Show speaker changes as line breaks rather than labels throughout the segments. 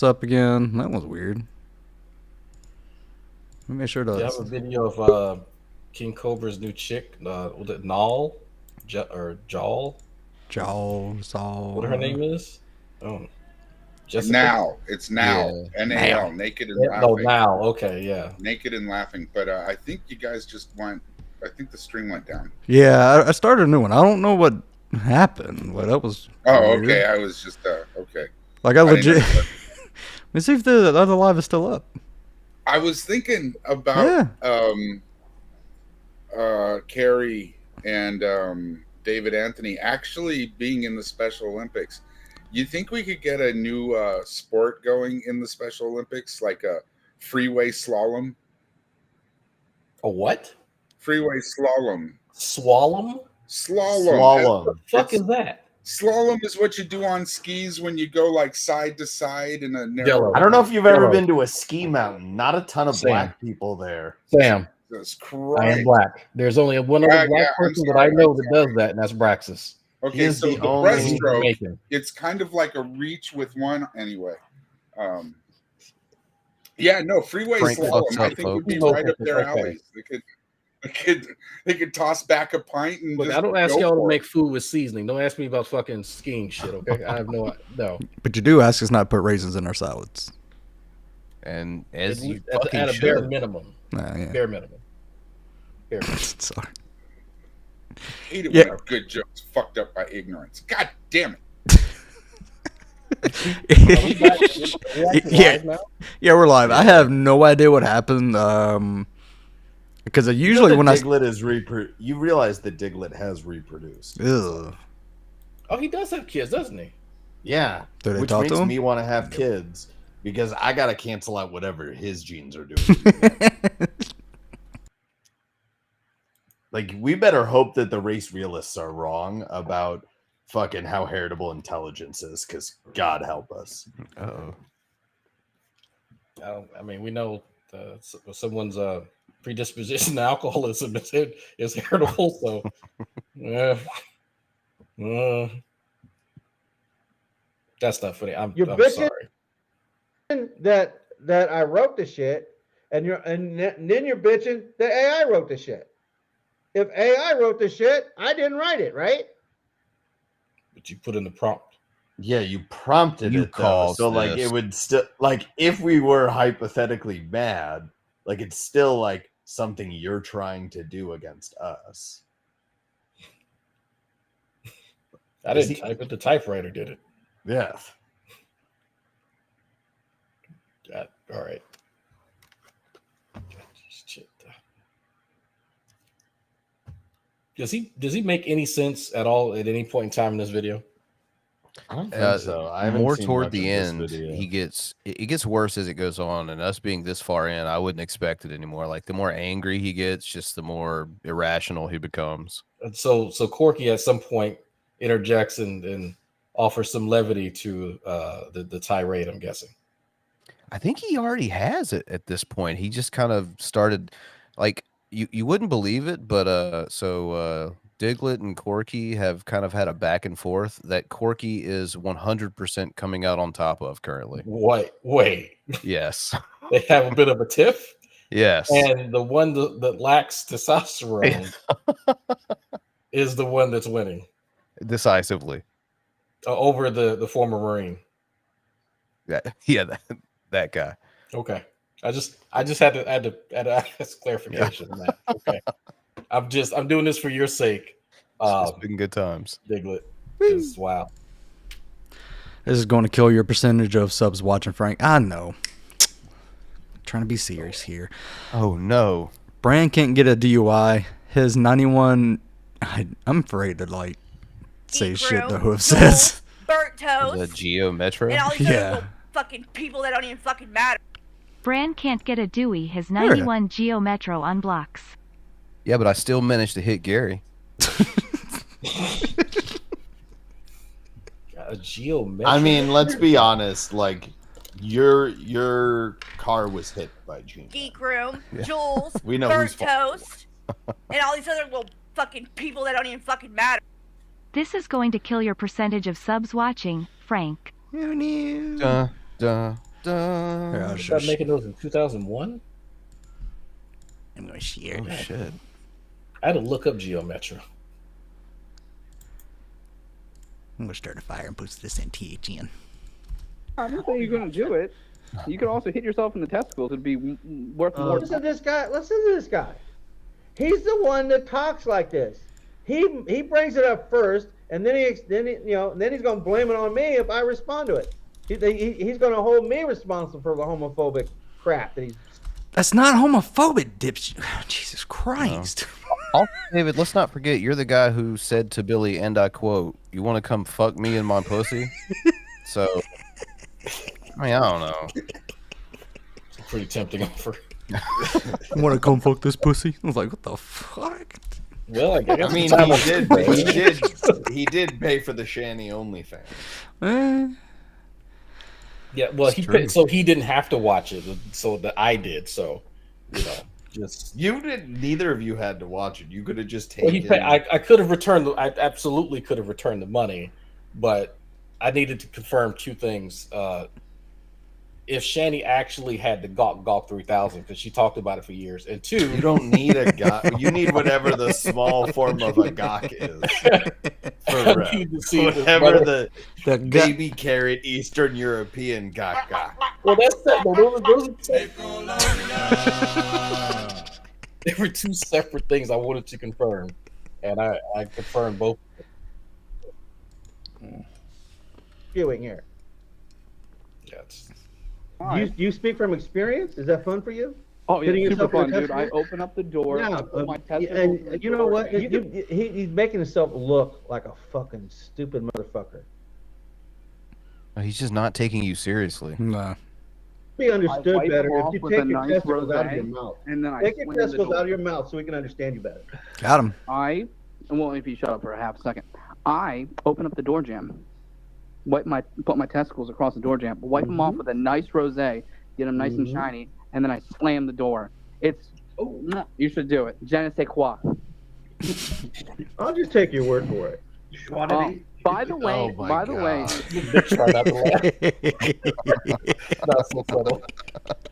up again. That was weird. Let me make sure
Do you
to.
have a video of King Cobra's new chick? Was it Nal? Or Jal?
Jaws
What her
all.
name is? Oh, Jessica?
Now it's
Yeah.
now NAL,
Now.
naked and
Yeah, no,
laughing,
Nal. Okay, yeah.
naked and laughing. But I think you guys just went. I think the stream went down.
Yeah, I started a new one. I don't know what happened, but that was.
Oh,
weird.
okay. I was just okay.
Like I legit.
didn't know.
Let me see if the other live is still up.
I was thinking about Carrie and David Anthony actually being in the Special Olympics. You think we could get a new sport going in the Special Olympics, like a freeway slalom?
A what?
Freeway slalom.
Swallow?
Slalom.
What the fuck is that?
Slalom is what you do on skis when you go like side to side in a narrow.
Yellow.
I don't know if you've ever
Yellow.
been to a ski mountain. Not a ton of
Sam.
black people there.
Sam,
Jesus
I
Christ.
am black. There's only one other black
I'm
person that
sorry,
I know
I'm
that
sorry.
does that, and that's Braxis.
He
Okay,
is
so
the
the
only-
breaststroke,
Jamaican.
it's kind of like a reach with one anyway. Yeah, no, freeway
Frank
slalom,
fucks
I
up,
think would be
folks.
right up their
Okay.
alleys. They could toss back a pint and
Look,
just
I don't ask
go
y'all to
for
make
it.
food with seasoning. Don't ask me about fucking skiing shit, okay? I have no.
But you do ask us not to put raisins in our salads.
And as you
At
fucking
a bare
should.
minimum.
Nah, yeah.
Bare minimum. Bare minimum.
Sorry.
Hate it
Yeah.
when our good jokes fucked up by ignorance. God damn it.
Yeah. Yeah, we're live. I have no idea what happened. Because usually when
Diglett is you realize that Diglett has reproduced.
Ugh.
Oh, he does have kids, doesn't he?
Yeah,
Do they
which
talk to
makes
him?
me want to have kids because I gotta cancel out whatever his genes are doing. Like, we better hope that the race realists are wrong about fucking how heritable intelligence is, because God help us.
Uh-oh.
I mean, we know someone's predisposition to alcoholism is heritable, so that's not funny. I'm
bitching
sorry.
that I wrote the shit, and then you're bitching that AI wrote the shit. If AI wrote the shit, I didn't write it, right?
But you put in the prompt.
Yeah, you prompted
You
it, though.
caused
So, like,
this.
it would still, like, if we were hypothetically mad, like, it's still, like, something you're trying to do against us.
I didn't type it. The typewriter did it.
Yeah.
All right. Does he make any sense at all at any point in time in this video?
I don't think so. I haven't
More
seen
toward
much
the
of this
end,
video.
it gets worse as it goes on, and us being this far in, I wouldn't expect it anymore. Like, the more angry he gets, just the more irrational he becomes.
And so Corky at some point interjects and offers some levity to the tirade, I'm guessing.
I think he already has it at this point. He just kind of started, like, you wouldn't believe it, but Diglett and Corky have kind of had a back and forth that Corky is 100% coming out on top of currently.
Wait.
Yes.
They have a bit of a tiff.
Yes.
And the one that lacks testosterone is the one that's winning
Decisively.
over the former Marine.
Yeah, that guy.
Okay. I just had to ask clarification on that. Okay. I'm doing this for your sake.
It's been good times.
Diglett. Wow.
This is going to kill your percentage of subs watching Frank. I know. Trying to be serious here.
Oh no.
Bran can't get a DUI. His 91. I'm afraid to say
Geek
shit
room,
that Hoof says.
burnt
The
toast,
Geo Metro.
and all these
Yeah.
other little fucking people that don't even fucking matter.
Bran can't get a DUI. His 91 Geo Metro unblocks.
Yeah, but I still managed to hit Gary.
A geometric.
I mean, let's be honest. Like, your car was hit by Gene.
Geek room,
Yeah.
Jules,
We know
burnt
whose fault.
toast, and all these other little fucking people that don't even fucking matter.
This is going to kill your percentage of subs watching, Frank.
Duh, duh.
Yeah,
Started making those in 2001.
I'm gonna share.
Oh shit!
I had to look up Geo Metro.
I'm gonna start a fire and put this NTHN.
I'm not saying you're going to do it. You could also hit yourself in the testicles. It'd be worth more.
Listen to this guy. Listen to this guy. He's the one that talks like this. He brings it up first, and then he's going to blame it on me if I respond to it. He's going to hold me responsible for the homophobic crap that he's.
That's not homophobic, dipshit. Jesus Christ.
No. Also, David, let's not forget you're the guy who said to Billy, and I quote, "You want to come fuck me in my pussy?" So, I mean, I don't know.
It's a pretty tempting offer.
Want to come fuck this pussy? I was like, what the fuck?
Well, I guess.
I mean, he did pay for the Shanny OnlyFans.
Yeah, well, so he didn't have to watch it, so that I did. So, just
you didn't. Neither of you had to watch it. You could have just taken.
Well, I could have returned. I absolutely could have returned the money, but I needed to confirm two things. If Shani actually had the Gawk 3000, because she talked about it for years, and two,
you don't need a Gawk. You need whatever the small form of a Gawk is. Whatever the baby carrot Eastern European Gawk.
Well, that's that. There were two separate things I wanted to confirm, and I confirmed both.
Doing here.
Yeah.
You speak from experience? Is that fun for you?
Oh, yeah,
Hitting
super
yourself in
fun,
the
dude. I open up the door.
Yeah,
I put my testicles
and
in the
you know
door.
what? He's making himself look like a fucking stupid motherfucker.
He's just not taking you seriously.
Nah.
Be understood
wipe
better
them off
if you
with
take
a
your
nice
testicles out of
rosé,
your mouth.
and then I
Take your
slam the
testicles
door.
out of your mouth so we can understand you better.
Got him.
Well, if you shut up for a half second, I open up the door jamb, put my testicles across the door jamb, wipe them off with a nice rosé, get them nice and shiny, and then I slam the door. You should do it. Je ne sais quoi.
I'll just take your word for it.
By the way,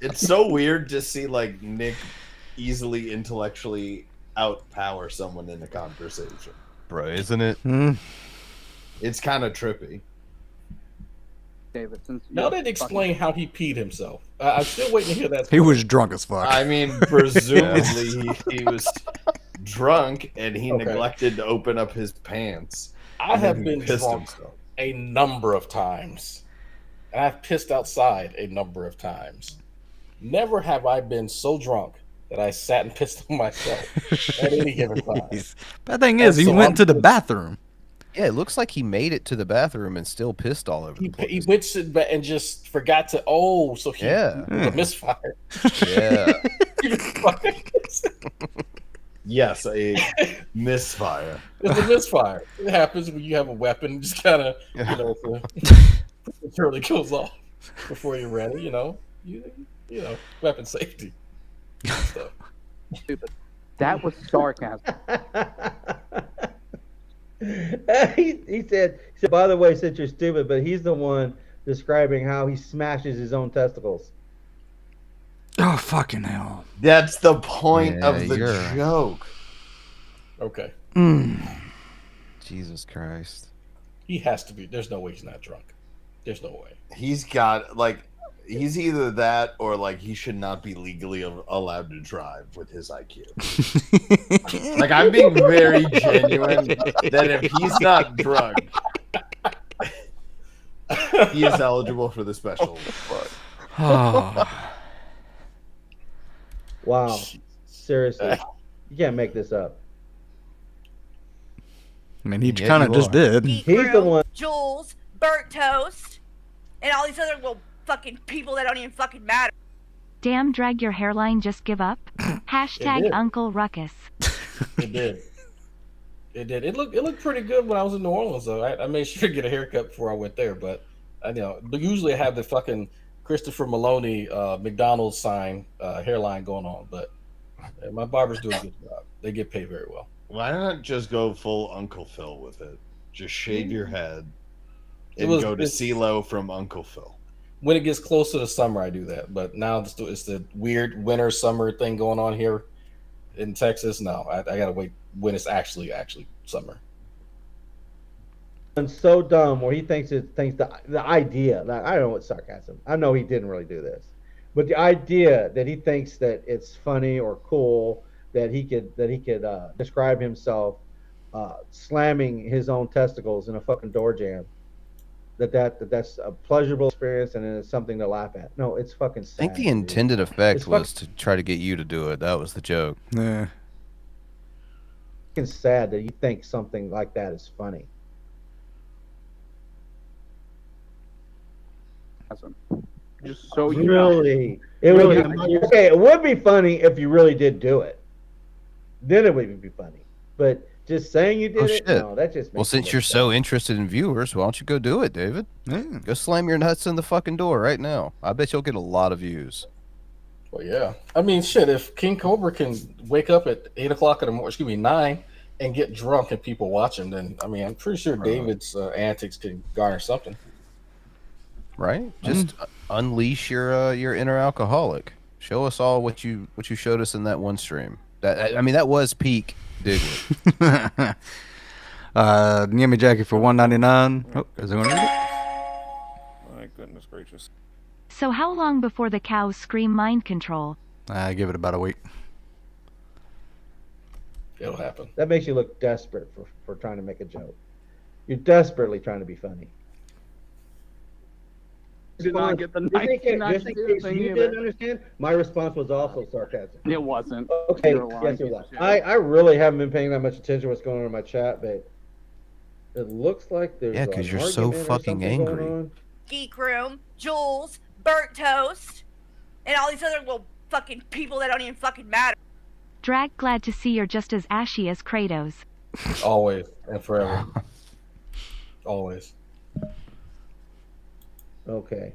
it's so weird to see like Nick easily intellectually outpower someone in a conversation,
bro, isn't it?
It's kind of trippy.
David,
Now they explain how he peed himself. I'm still waiting to hear that.
He was drunk as fuck.
I mean, presumably he was drunk and he neglected to open up his pants.
I have been drunk a number of times. And I've pissed outside a number of times. Never have I been so drunk that I sat and pissed on myself at any given time.
Bad thing is, he went to the bathroom.
Yeah, it looks like he made it to the bathroom and still pissed all over the place.
He went to and just forgot to. Oh, so he was a misfire.
Yeah.
Yes, a misfire.
It's a misfire. It happens when you have a weapon, just kind of, it really goes off before you're ready. You know, weapon safety. Stuff.
Stupid. That was sarcasm.
He said, by the way, since you're stupid, but he's the one describing how he smashes his own testicles.
Oh, fucking hell.
That's the point of the joke.
Okay.
Jesus Christ.
He has to be. There's no way he's not drunk. There's no way.
He's got, he's either that or, he should not be legally allowed to drive with his IQ. I'm being very genuine that if he's not drunk, he is eligible for the special.
Wow. Seriously. You can't make this up.
I mean, he kind of just did.
He's the one.
Jules, Burnt Toast, and all these other fucking people that don't even fucking matter.
Damn, drag your hairline, just give up. Hashtag Uncle Ruckus.
It did. It did. It looked pretty good when I was in New Orleans, though. I made sure to get a haircut before I went there, but usually I have the fucking Christopher Maloney McDonald's sign hairline going on, but my barbers do a good job. They get paid very well.
Why not just go full Uncle Phil with it? Just shave your head and go to CeeLo from Uncle Phil.
when it gets close to the summer, I do that. But now it's the weird winter summer thing going on here in Texas. No, I gotta wait when it's actually summer.
And so dumb where he thinks the idea. Like, I don't know what's sarcasm. I know he didn't really do this, but the idea that he thinks that it's funny or cool that he could describe himself slamming his own testicles in a fucking door jam. That's a pleasurable experience and it's something to laugh at. No, it's fucking sad.
I think the intended effect was to try to get you to do it. That was the joke.
Yeah.
It's sad that you think something like that is funny.
Just so you
really, it would be funny if you really did do it. Then it would be funny. But just saying you did it, no, that just makes
well, since you're so interested in viewers, why don't you go do it, David?
Yeah.
Go slam your nuts in the fucking door right now. I bet you'll get a lot of views.
Well, yeah. I mean, shit. If King Cobra can wake up at 8 o'clock in the morning, 9, and get drunk and people watch him, then I mean, I'm pretty sure David's antics can garner something.
Right? Just unleash your inner alcoholic. Show us all what you showed us in that one stream. That was peak Diglett.
Give me Jackie for $1.99. Oh, is it going to read it?
My goodness gracious.
So how long before the cows scream mind control?
I give it about a week.
It'll happen.
That makes you look desperate for trying to make a joke. You're desperately trying to be funny.
did not get the
Just in case you didn't understand, my response was also sarcasm.
It wasn't.
Okay, yes, it was. I really haven't been paying that much attention to what's going on in my chat, but it looks like there's
because you're so fucking angry.
Geek Room, Jules, Burnt Toast, and all these other little fucking people that don't even fucking matter.
Drag, glad to see you're just as ashy as Kratos.
Always and forever. Always.
Okay.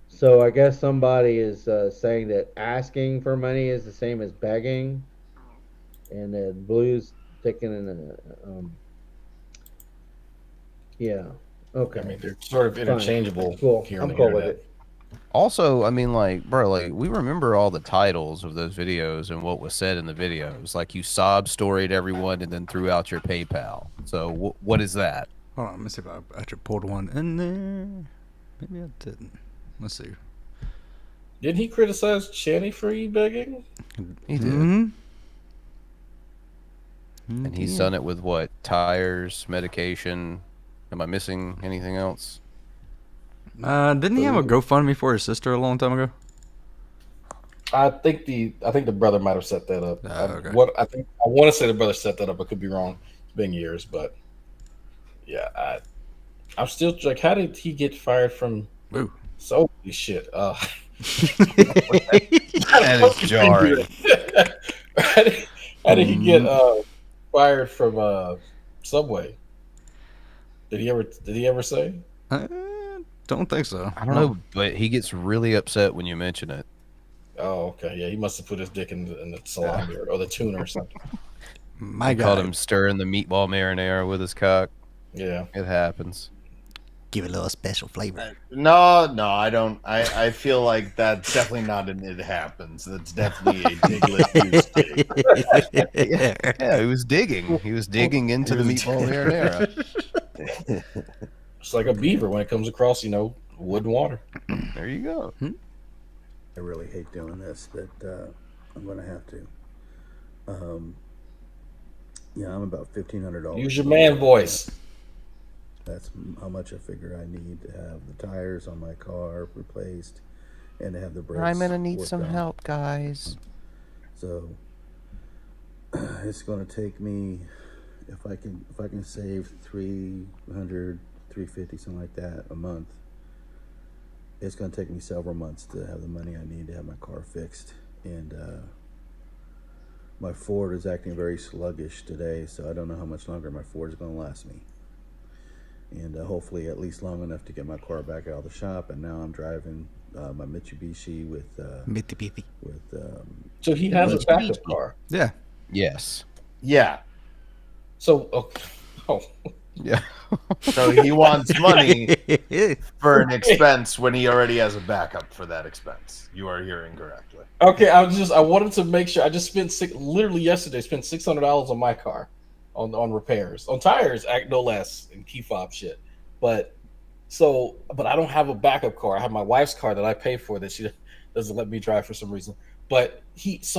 So I guess somebody is saying that asking for money is the same as begging, and that Blue's taking in yeah. Okay.
I mean, they're sort of interchangeable.
Cool.
Here
I'm cool with it.
Also, I mean, like, bro, like, we remember all the titles of those videos and what was said in the videos. Like, you sob storied everyone and then threw out your PayPal. So, what is that?
Hold on, let me see if I actually pulled one in there. Maybe I didn't. Let's see.
Didn't he criticize Channy for begging?
He did. And he's done it with what? Tires, medication. Am I missing anything else?
Didn't he have a GoFundMe for his sister a long time ago?
I think the brother might have set that up.
Okay.
I want to say the brother set that up. I could be wrong. It's been years, but yeah, I'm still like, how did he get fired from?
Ooh.
So holy shit.
That is jarring.
How did he get fired from Subway? Did he ever say?
Don't think so.
I don't know, but he gets really upset when you mention it.
Oh, okay. Yeah, he must have put his dick in the salami or the tuna or something.
My God.
Called him stirring the meatball marinara with his cock.
Yeah.
It happens.
Give it a little special flavor.
No, I don't. I feel like that's definitely not an it happens. That's definitely a Diglett use dig.
Yeah, he was digging. He was digging into the meatball marinara.
It's like a beaver when it comes across, wood and water.
There you go.
I really hate doing this, but I'm going to have to. Yeah, I'm about $1,500.
Use your man voice.
That's how much I figure I need to have the tires on my car replaced and to have the brakes.
I'm going to need
worked
some
on.
help, guys.
So it's going to take me, if I can save $300, $350, something like that a month, it's going to take me several months to have the money I need to have my car fixed. And my Ford is acting very sluggish today, so I don't know how much longer my Ford is going to last me. And hopefully at least long enough to get my car back out of the shop. And now I'm driving my Mitsubishi with
so he has a backup car.
Yeah.
Yes.
Yeah.
So
Yeah.
So he wants money for an expense when he already has a backup for that expense. You are hearing correctly.
Okay, I wanted to make sure. I just spent literally yesterday spent $600 on my car, on repairs, on tires, no less, and key fob shit. But I don't have a backup car. I have my wife's car that I pay for that she doesn't let me drive for some reason. But it's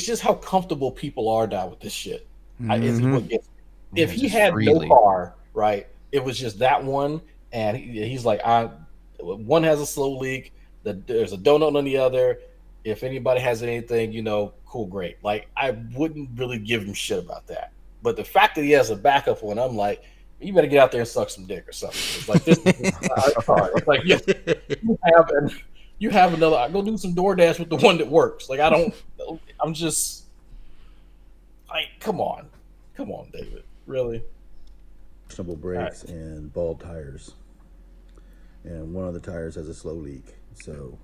just how comfortable people are now with this shit. If he had no car, right, it was just that one, and he's like, one has a slow leak, there's a donut on the other. If anybody has anything, cool, great. Like, I wouldn't really give him shit about that. But the fact that he has a backup one, I'm like, you better get out there and suck some dick or something. It's like this. It's like you have another. I go do some DoorDash with the one that works. Like, I'm just like, come on, David, really.
Questionable brakes and bald tires, and one of the tires has a slow leak, so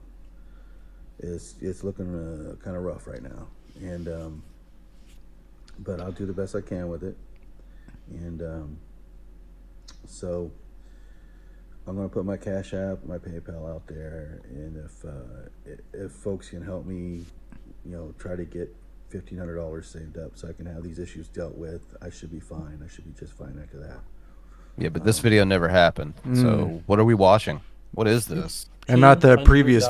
it's looking kind of rough right now. And but I'll do the best I can with it, and so I'm going to put my Cash App, my PayPal out there, and if folks can help me, try to get $1,500 saved up so I can have these issues dealt with, I should be fine. I should be just fine after that.
Yeah, but this video never happened. So what are we watching? What is this?
And not the previous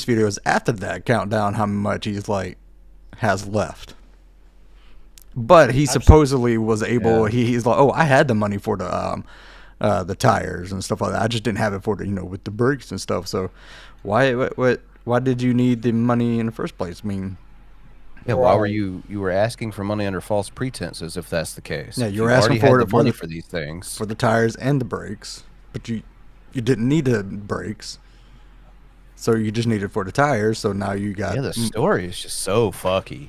videos after that countdown how much he's like has left. But he supposedly was able. He's like, I had the money for the tires and stuff like that. I just didn't have it for the with the brakes and stuff. So why did you need the money in the first place? I mean,
yeah, why were you were asking for money under false pretenses if that's the case?
Yeah, you were asking for
the money for these things,
for the tires and the brakes, but you didn't need the brakes. So you just needed for the tires. So now you got
the story is just so fucky.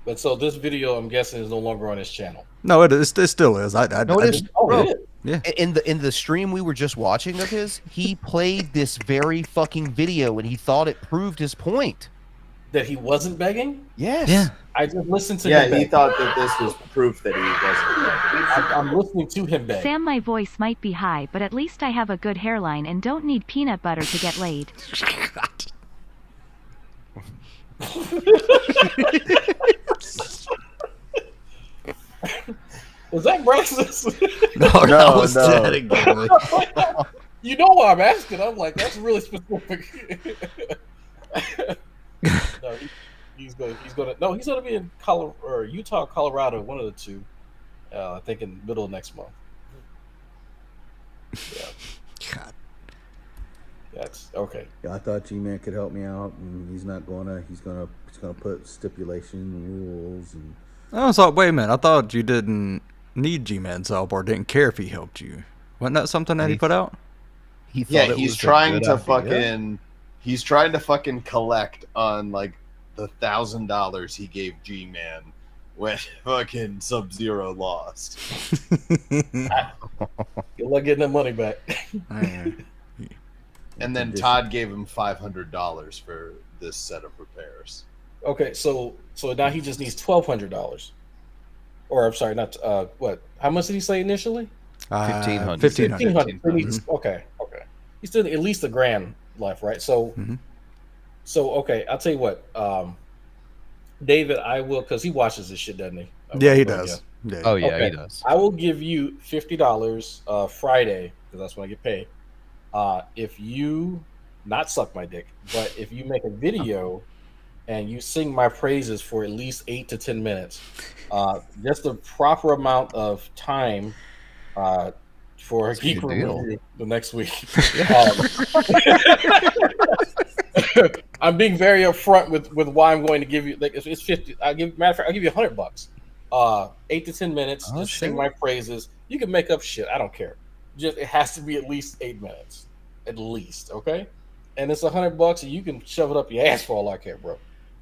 But so this video, I'm guessing, is no longer on his channel.
No, it is. It still is.
It is.
It is.
Yeah. In the stream we were just watching of his, he played this very fucking video, and he thought it proved his point.
That he wasn't begging?
Yes.
Yeah.
I just listened to him.
Yeah, he
beg.
thought that this was proof that he wasn't begging.
I'm listening to him beg.
Sam, my voice might be high, but at least I have a good hairline and don't need peanut butter to get laid.
Was that racist?
No, that was that again.
You know why I'm asking. I'm like, that's really specific. No, he's gonna be in Utah, Colorado, one of the two. I think in the middle of next month. Yeah.
God.
That's okay.
Yeah, I thought G-Man could help me out, and he's gonna put stipulation rules and.
Oh, so wait a minute. I thought you didn't need G-Man's help or didn't care if he helped you. Wasn't that something that he put out?
He's trying to fucking collect on like the $1,000 he gave G-Man when fucking Sub-Zero lost.
Good luck getting that money back.
And then Todd gave him $500 for this set of repairs.
Okay, so now he just needs $1,200. Or I'm sorry, not what? How much did he say initially?
$1,500.
$1,500. Okay. He's still at least $1,000 left, right? So, okay, I'll tell you what, David, I will, because he watches this shit, doesn't he?
Yeah, he does. Yeah.
Oh yeah, he does.
I will give you $50 Friday because that's when I get paid. If you not suck my dick, but if you make a video and you sing my praises for at least 8 to 10 minutes, just the proper amount of time for a Geek review the next week. I'm being very upfront with why I'm going to give you. Like, it's 50. I'll give you $100. 8 to 10 minutes. Just sing my praises. You can make up shit. I don't care. Just it has to be at least 8 minutes, at least. Okay, and it's $100, and you can shove it up your ass for all I care, bro.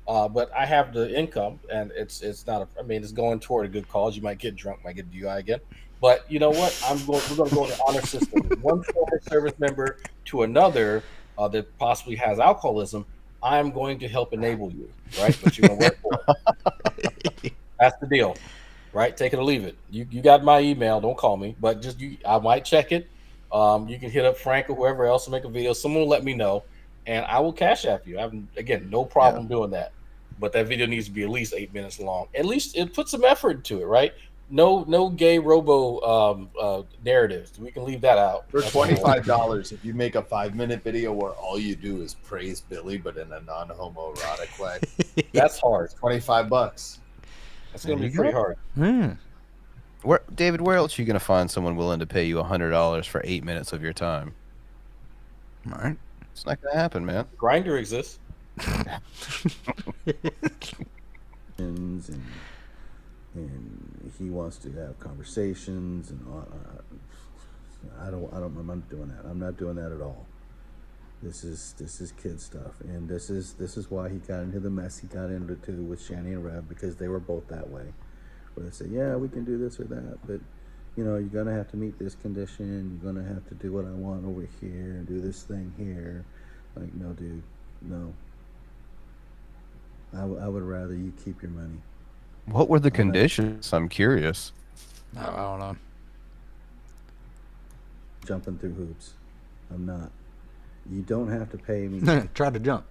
But I have the income, and it's not. It's going toward a good cause. You might get drunk, might get DUI again. But you know what? We're going to go in the honor system. One former service member to another that possibly has alcoholism. I'm going to help enable you, right? But you're going to work for it. That's the deal. right? Take it or leave it. You got my email. Don't call me, but just I might check it. You can hit up Frank or whoever else to make a video. Someone will let me know, and I will cash app you. I have, again, no problem doing that. But that video needs to be at least 8 minutes long. At least it puts some effort into it, right? No gay robo narratives. We can leave that out.
For $25, if you make a 5-minute video where all you do is praise Billy, but in a non-homoerotic way,
that's hard.
$25.
That's gonna be pretty hard.
David, where else are you gonna find someone willing to pay you $100 for 8 minutes of your time?
All right,
it's not gonna happen, man.
Grindr exists.
And he wants to have conversations, and I'm not doing that. I'm not doing that at all. This is kid stuff, and this is why he got into the mess he got into too with Shani and Rev, because they were both that way, where they say, yeah, we can do this or that, but you're gonna have to meet this condition. You're gonna have to do what I want over here and do this thing here. Like, no, dude, no. I would rather you keep your money.
What were the conditions? I'm curious.
I don't know.
Jumping through hoops. I'm not. You don't have to pay me.
Try to jump.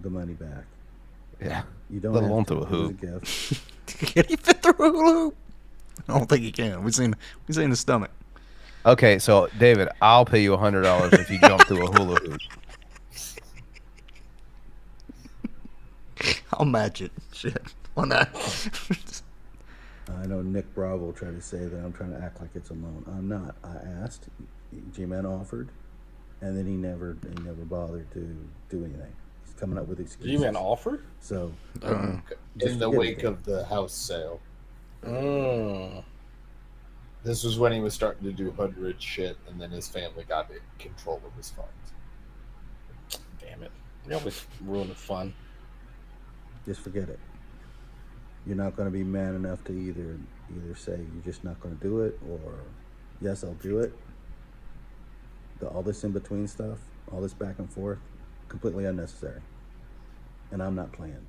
The money back.
Yeah.
You don't
Let
have
alone
to.
through a hoop.
It was a gift.
Can he fit through a hoop? I don't think he can. We've seen the stomach.
Okay, so David, I'll pay you $100 if you jump through a hula hoop.
I'll match it. Shit. Why not?
I know Nick Bravo tried to say that I'm trying to act like it's a loan. I'm not. I asked. G-Man offered, and then he never bothered to do anything. He's coming up with excuses.
G-Man offered?
So
in the wake of the house sale. This was when he was starting to do hood shit, and then his family got control of his funds.
Damn it. You always ruin the fun.
Just forget it. You're not going to be man enough to either say you're just not going to do it, or yes, I'll do it. All this in between stuff, all this back and forth, completely unnecessary. And I'm not playing.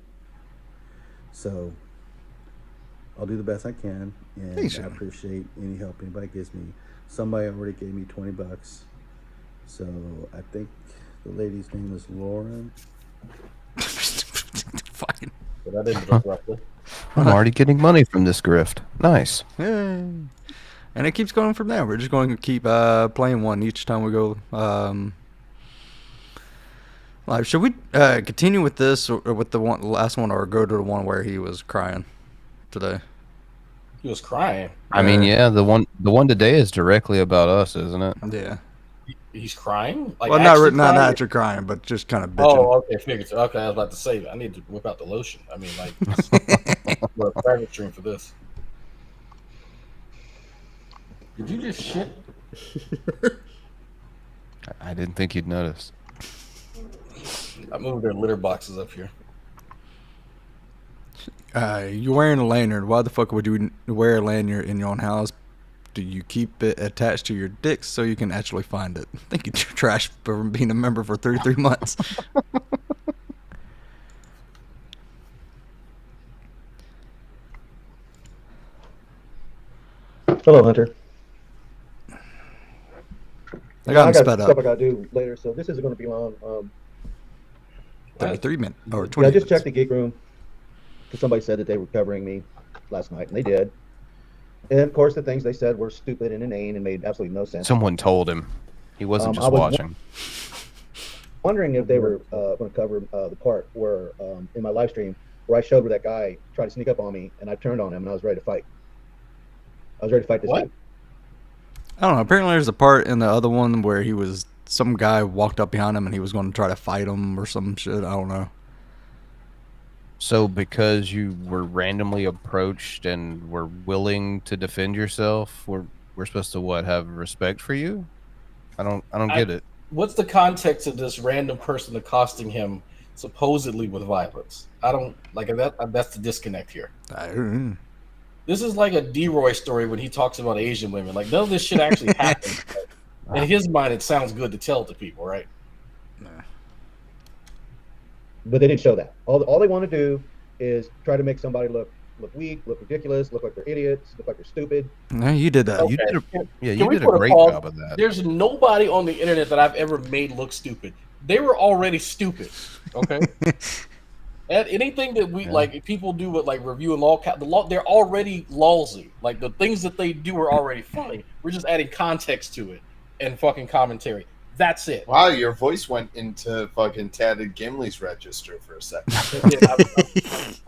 So I'll do the best I can, and I appreciate any help anybody gives me. Somebody already gave me $20, so I think the lady's name is Lauren.
Fucking.
But I didn't interrupt her.
I'm already getting money from this grift. Nice.
Yeah. And it keeps going from there. We're just going to keep playing one each time we go live. Should we continue with this or with the last one, or go to the one where he was crying today?
He was crying.
I mean, yeah, the one today is directly about us, isn't it?
Yeah.
He's crying? Like,
well, not actually crying, but just kind of bitching.
Oh, okay, figured. Okay, I was about to say, I need to whip out the lotion. I mean, like, we're a private stream for this. Did you just shit?
I didn't think you'd notice.
I moved their litter boxes up here.
You're wearing a lanyard. Why the fuck would you wear a lanyard in your own house? Do you keep it attached to your dick so you can actually find it? Thank you, Trash, for being a member for 33 months.
Hello, Hunter.
I got
stuff
up.
I gotta do later, so this isn't going to be long.
33 minutes or 20
Yeah, I just
minutes.
checked the Geek room because somebody said that they were covering me last night, and they did. And of course, the things they said were stupid and inane and made absolutely no sense.
Someone told him. He wasn't just watching.
Wondering if they were going to cover the part where in my live stream where I showed where that guy tried to sneak up on me, and I turned on him and I was ready to fight. I was ready to fight this dude.
I don't know. Apparently, there's a part in the other one where some guy walked up behind him and he was going to try to fight him or some shit. I don't know.
So because you were randomly approached and were willing to defend yourself, we're supposed to have respect for you? I don't get it.
What's the context of this random person accosting him supposedly with violence? I don't like that. That's the disconnect here. This is like a D-Roy story when he talks about Asian women. Like, none of this shit actually happened. In his mind, it sounds good to tell to people, right?
But they didn't show that. All they want to do is try to make somebody look look weak, look ridiculous, look like they're idiots, look like they're stupid.
No, you did that.
You did
Can we
a
put
great
pause?
job of that.
There's nobody on the internet that I've ever made look stupid. They were already stupid. Okay. And anything that we like, people do with like review and law, they're already lawsy. Like the things that they do are already funny. We're just adding context to it and fucking commentary. That's it.
Wow, your voice went into fucking Tatted Gimli's register for a second.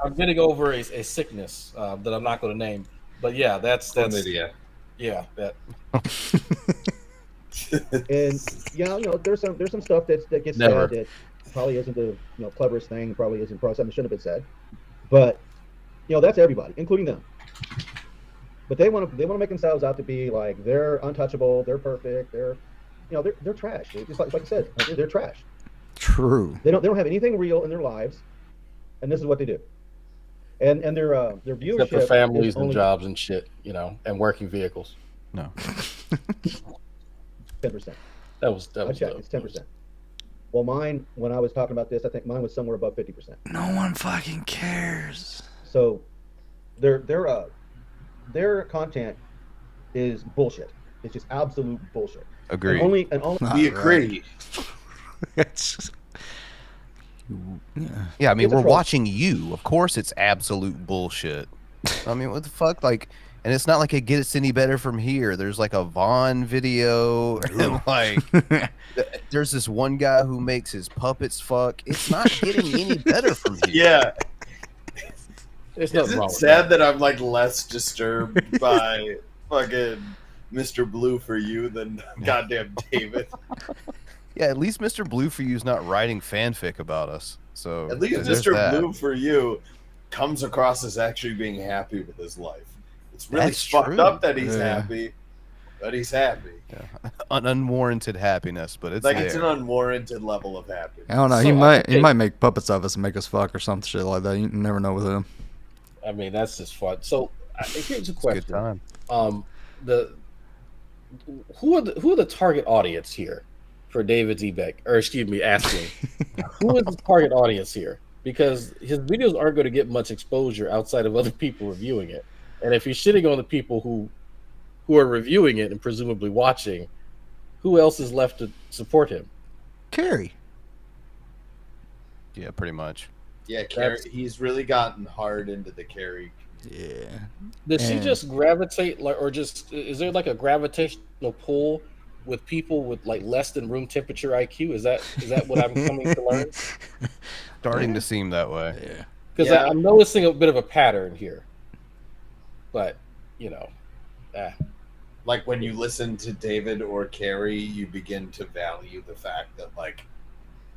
I'm getting over a sickness that I'm not going to name, but yeah, that's
Chlamydia.
Yeah, that.
And there's some stuff that gets
Never.
said that probably isn't the cleverest thing, probably isn't probably something that shouldn't have been said, but that's everybody, including them. But they want to make themselves out to be like they're untouchable, they're perfect, they're trash. Just like you said, they're trash.
True.
They don't have anything real in their lives, and this is what they do. And their viewership
Except for families
is
and
only
jobs and shit, and working vehicles.
No.
10%.
That was
I checked. It's 10%. Well, mine, when I was talking about this, I think mine was somewhere above 50%.
No one fucking cares.
So their content is bullshit. It's just absolute bullshit.
Agreed.
And only
We agree.
Yeah, I mean,
It's a
we're
troll.
watching you. Of course, it's absolute bullshit. I mean, what the fuck? Like, and it's not like it gets any better from here. There's like a Vaughn video, and like, there's this one guy who makes his puppets fuck. It's not getting any better from here.
Yeah.
It's
Is it sad that I'm like less disturbed by fucking Mr. Blue for you than goddamn David?
Yeah, at least Mr. Blue for You's not writing fanfic about us. So
At least
there's
Mr.
that.
Blue for you comes across as actually being happy with his life. It's really
That's
fucked
true.
up that he's
Yeah.
happy, but he's happy.
Yeah. An unwarranted happiness, but it's
Like
there.
it's an unwarranted level of happiness.
I don't know.
So,
He might make puppets of us and make us fuck or some shit like that. You never know with him.
I mean, that's just fun. So here's a
Good
question.
time.
Who are the target audience here for David Zebeck? Or excuse me, asking who is the target audience here? Because his videos aren't going to get much exposure outside of other people reviewing it. And if he's shitting on the people who are reviewing it and presumably watching, who else is left to support him?
Carrie.
Yeah, pretty much.
Yeah, Carrie, he's really gotten hard into the Carrie.
Yeah.
Does she
And-
just gravitate, like, or just is there like a gravitational pull with people with like less than room temperature IQ? Is that what I'm coming to learn?
Starting to seem that way.
Yeah.
Because
Yeah.
I'm noticing a bit of a pattern here. But
Like when you listen to David or Carrie, you begin to value the fact that like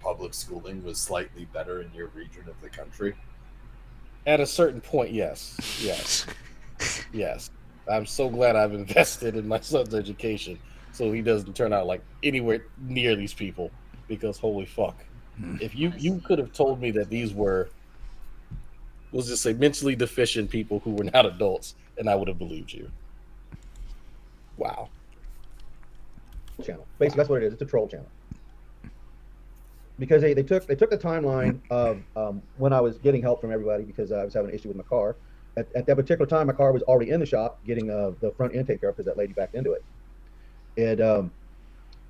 public schooling was slightly better in your region of the country.
at a certain point, yes. I'm so glad I've invested in my son's education, so he doesn't turn out like anywhere near these people. Because holy fuck, if you could have told me that these were, let's just say, mentally deficient people who were not adults, and I would have believed you. Wow.
channel. Basically, that's what it is. It's a troll channel. Because they took the timeline of when I was getting help from everybody because I was having an issue with my car. At that particular time, my car was already in the shop getting the front intake care because that lady backed into it. And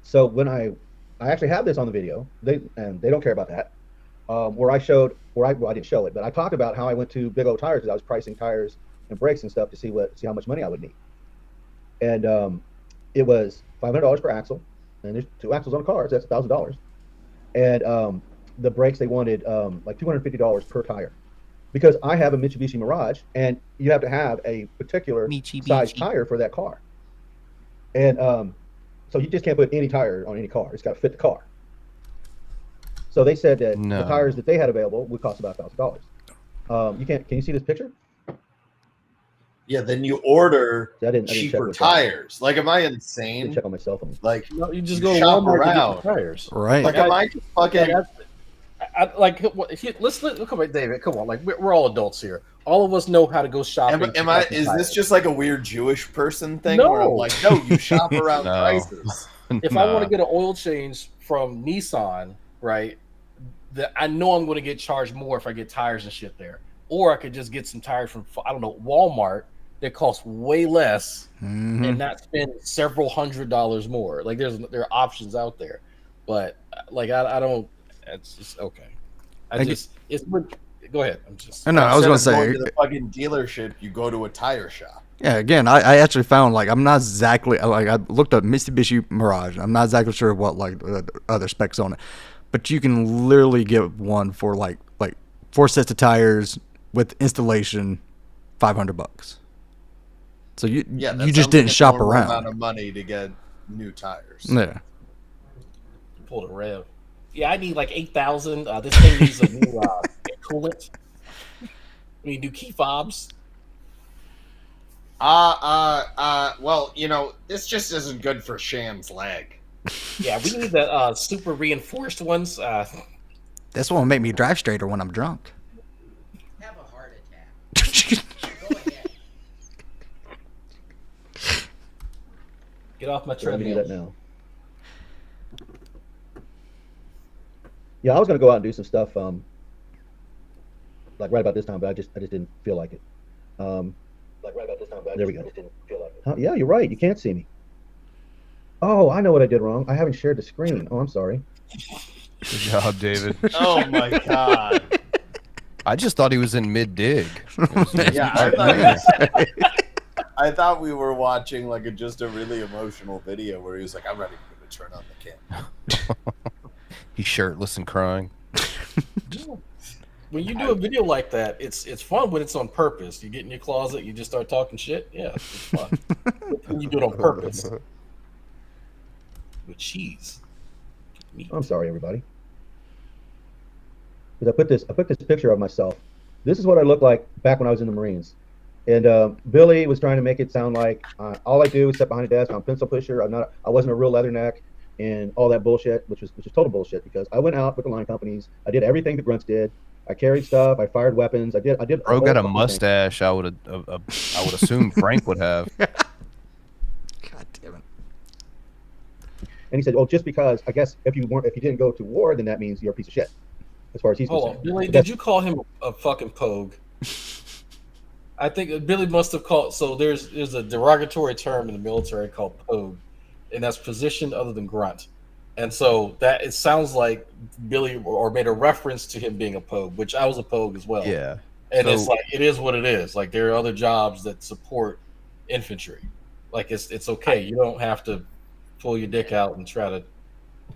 so when I actually have this on the video, they don't care about that. Where I didn't show it, but I talked about how I went to Big O Tires because I was pricing tires and brakes and stuff to see how much money I would need. And it was $500 per axle, and there's 2 axles on a car, so that's $1,000. And the brakes they wanted like $250 per tire, because I have a Mitsubishi Mirage, and you have to have a particular size tire for that car. And so you just can't put any tire on any car; it's got to fit the car. So they said that the tires that they had available would cost about $1,000. Can you see this picture?
Yeah, then you order
I didn't
cheaper
check
tires. Like, am I
I didn't
insane?
check on my cell phone.
Like,
No, you just go to
shop
Walmart
around.
to get tires.
Right.
Like, am I just fucking?
Let's come on, David. Come on, like we're all adults here. All of us know how to go shopping.
Is this just like a weird Jewish person thing?
No.
Where I'm like, no, you shop around
No.
prices.
If I want to get an oil change from Nissan, right? I know I'm going to get charged more if I get tires and shit there. or I could just get some tires from, I don't know, Walmart that cost way less and not spend several $100s more. Like there are options out there, but like I don't. It's just okay. Go ahead. I'm just.
I know. I was going to say,
going to the fucking dealership, you go to a tire shop.
Yeah, again, I actually found, like, I'm not exactly, like, I looked up Mitsubishi Mirage. I'm not exactly sure what, like, other specs on it. But you can literally get one for, like 4 sets of tires with installation, $500. So you just didn't shop around.
Amount of money to get new tires.
Yeah.
Pull the rev. Yeah, I need like 8,000. This thing needs a new coolant. We do key fobs.
Well, this just isn't good for Sham's leg.
Yeah, we need the super reinforced ones.
That's what will make me drive straighter when I'm drunk.
Have a heart attack. Go ahead.
Get off my
Let me do
treadmill.
that now. Yeah, I was gonna go out and do some stuff, like right about this time, but I just didn't feel like it. Like right about this time, but there we go. I just didn't feel like it. Yeah, you're right. You can't see me. Oh, I know what I did wrong. I haven't shared the screen. Oh, I'm sorry.
Good job, David.
Oh my god.
I just thought he was in mid dig.
Yeah, I thought we were watching like just a really emotional video where he was like, "I'm ready to turn on the camera."
He's shirtless and crying.
When you do a video like that, it's fun when it's on purpose. You get in your closet, you just start talking shit. Yeah, it's fun. When you do it on purpose. With cheese.
I'm sorry, everybody. Because I put this picture of myself. This is what I looked like back when I was in the Marines. And Billy was trying to make it sound like all I do is sit behind a desk. I'm a pencil pusher. I wasn't a real leatherneck and all that bullshit, which was total bullshit, because I went out with the line companies. I did everything the grunts did. I carried stuff. I fired weapons. I did.
Bro got a mustache. I would assume Frank would have.
God damn it.
And he said, "Well, just because I guess if you didn't go to war, then that means you're a piece of shit." As far as he's concerned.
Billy, did you call him a fucking pogue? I think Billy must have called. So there's a derogatory term in the military called pogue, and that's position other than grunt. And so that it sounds like Billy or made a reference to him being a pogue, which I was a pogue as well.
Yeah.
And it's like it is what it is. Like there are other jobs that support infantry. Like it's okay. You don't have to pull your dick out and try to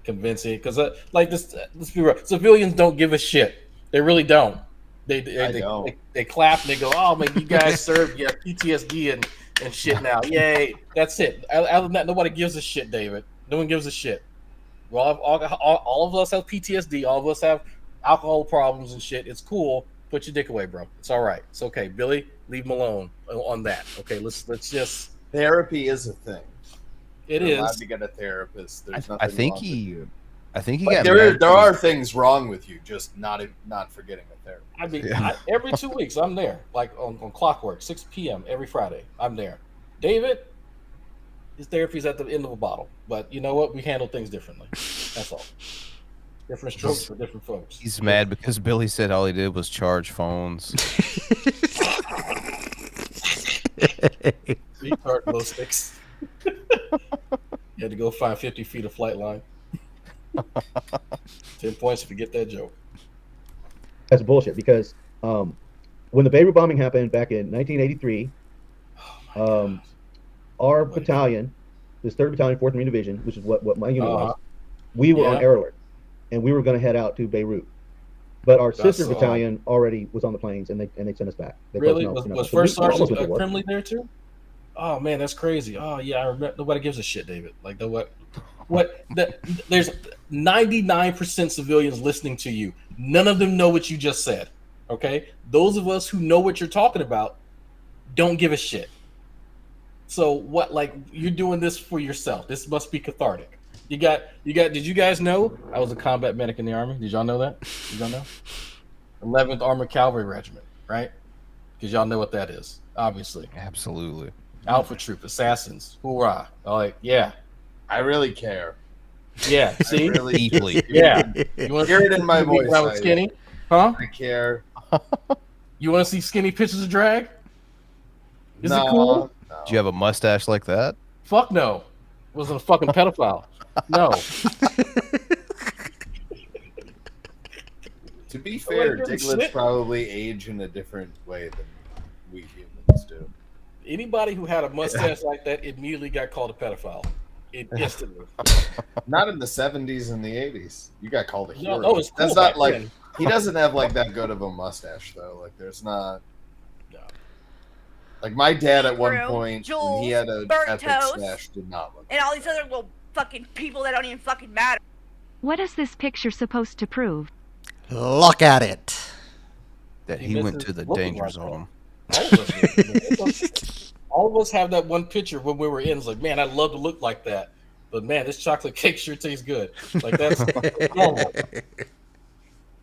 convince it, because like this. Let's be real. Civilians don't give a shit. They really don't. They clap and they go, "Oh man, you guys served. You have PTSD and shit now. Yay!" That's it. Other than that, nobody gives a shit, David. No one gives a shit. Well, all of us have PTSD. All of us have alcohol problems and shit. It's cool. Put your dick away, bro. It's all right. It's okay. Billy, leave him alone on that. Okay, let's just.
Therapy is a thing.
You're
allowed to get a therapist. There's nothing
I think
wrong
he
with
got
there are things wrong with you, just not for getting a therapist.
I mean, every 2 weeks I'm there, like on clockwork, 6 p.m. every Friday. I'm there. David, his therapy's at the end of a bottle, but you know what? We handle things differently. That's all. Different strokes for different folks.
He's mad because Billy said all he did was charge phones.
Retard glow sticks. You had to go find 50 feet of flight line. 10 points if you get that joke.
That's bullshit, because when the Beirut bombing happened back in 1983, our battalion, this 3rd Battalion, 4th Marine Division, which is what my unit was, we were on air alert, and we were going to head out to Beirut. But our sister battalion already was on the planes, and they sent us back.
Really? Was First Sergeant Crimley there too? Oh man, that's crazy. Oh yeah, I remember. Nobody gives a shit, David. Like there's 99% civilians listening to you. None of them know what you just said. Okay, those of us who know what you're talking about don't give a shit. So what? Like you're doing this for yourself. This must be cathartic. You got. Did you guys know I was a combat medic in the Army? Did y'all know that? Did y'all know? 11th Armored Cavalry Regiment, right? Because y'all know what that is, obviously.
Absolutely.
Alpha Troop, Assassins, hoorah! Like, yeah,
I really care.
Yeah, see,
really deeply.
Yeah, you want to
hear it in my voice?
Skinny, huh?
I care.
You want to see skinny pictures of drag? Is it
No,
cool?
Do you have a mustache like that?
Fuck no. Wasn't a fucking pedophile. No.
To be fair,
Like,
Diglett's
shit.
probably age in a different way than we humans do.
Anybody who had a mustache like that immediately got called a pedophile. Instantly.
Not in the 70s and the 80s. You got called a hero.
No, it's cool
That's not
back
like
then.
he doesn't have like that good of a mustache though. Like there's not. Like my dad at one
Room,
point, when
Jules,
he had a
burnt
epic
toast,
stash, did not look.
And all these other little fucking people that don't even fucking matter.
What is this picture supposed to prove?
Look at it.
That
He
he went
misses
to the
looking
danger
like
zone.
All of us do. All of us have that one picture when we were in. It's like, man, I'd love to look like that. But man, this chocolate cake sure tastes good. Like that's normal.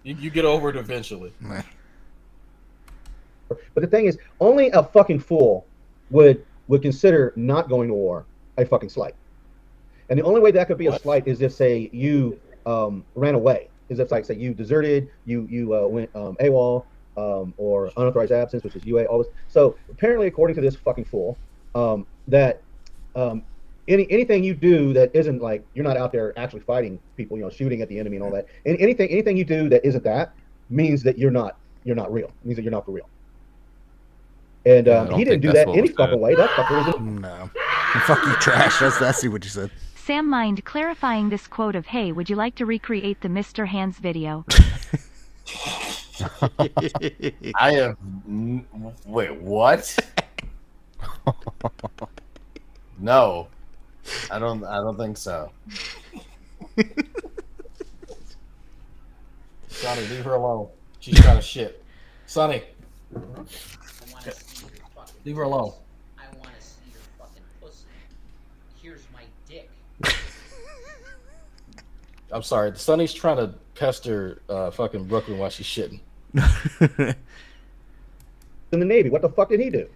You get over it eventually.
But the thing is, only a fucking fool would consider not going to war a fucking slight. And the only way that could be a slight is if, say, you ran away. Is if, like, say, you deserted, you went AWOL, or unauthorized absence, which is UA, all this. So apparently, according to this fucking fool, that anything you do that isn't like you're not out there actually fighting people, shooting at the enemy and all that. And anything you do that isn't that means that you're not real. It means that you're not for real. And he didn't do that any fucking way. That fucker was
No. Fuck you, trash. That's what you said.
Sam mind clarifying this quote of, hey, would you like to recreate the Mr. Hands video?
I have. Wait, what? No, I don't think so.
Sonny, leave her alone. She's trying to shit. Sonny, leave her alone.
I want to see your fucking pussy. Here's my dick.
I'm sorry. Sonny's trying to pester fucking Brooklyn while she's shitting.
in the Navy. What the fuck did he do?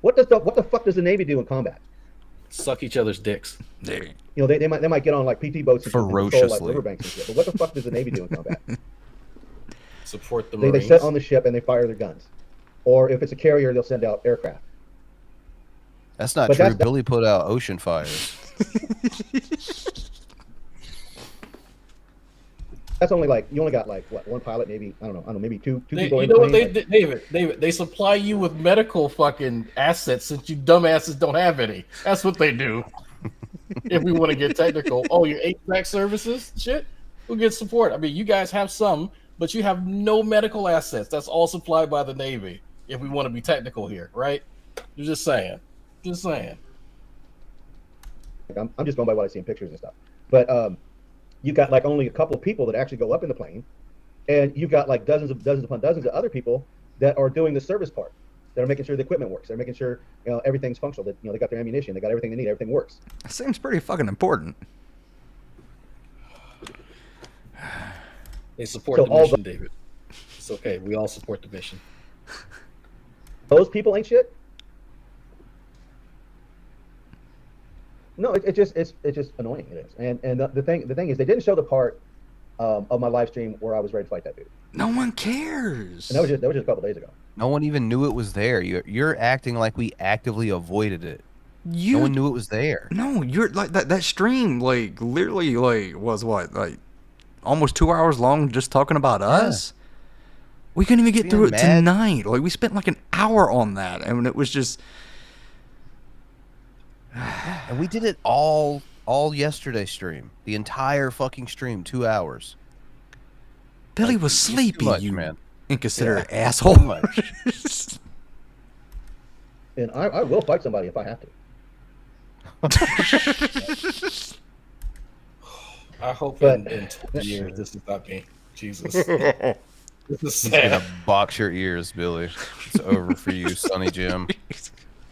What the fuck does the Navy do in combat?
Suck each other's dicks.
You know, they might get on like PT boats and
ferociously,
like riverbanks and shit. But what the fuck does the Navy do in combat?
Support the
They
Marines.
sit on the ship and they fire their guns, or if it's a carrier, they'll send out aircraft.
That's not
But
true.
that's-
Billy put out ocean fires.
That's only like you only got like what, one pilot, maybe I don't know, maybe two people.
You know what they did, David? They supply you with medical fucking assets since you dumbasses don't have any. That's what they do. If we want to get technical, oh, your HVAC services, shit, who gets support? I mean, you guys have some, but you have no medical assets. That's all supplied by the Navy. If we want to be technical here, right? You're just saying. Just saying.
I'm just going by what I see in pictures and stuff. But you got like only a couple of people that actually go up in the plane, and you've got like dozens upon dozens of other people that are doing the service part. They're making sure the equipment works. They're making sure everything's functional. That they got their ammunition. They got everything they need. Everything works.
That seems pretty fucking important.
They support the mission, David. It's okay. We all support the mission.
Those people ain't shit. No, it's just annoying. It is, and the thing is, they didn't show the part of my live stream where I was ready to fight that dude.
No one cares.
And that was just a couple days ago.
No one even knew it was there. You're acting like we actively avoided it. No one knew it was there.
No, you're like that stream like literally like was what like almost 2 hours long just talking about us. We couldn't even get through it tonight. Like we spent like an hour on that, and it was just.
And we did it all yesterday's stream. The entire fucking stream, 2 hours.
Billy was sleepy,
much,
you
man.
inconsiderate asshole.
And I will fight somebody if I have to.
I hope in 20 years this is not me. Jesus. This is
He's gonna
sad.
box your ears, Billy. It's over for you, Sonny Jim.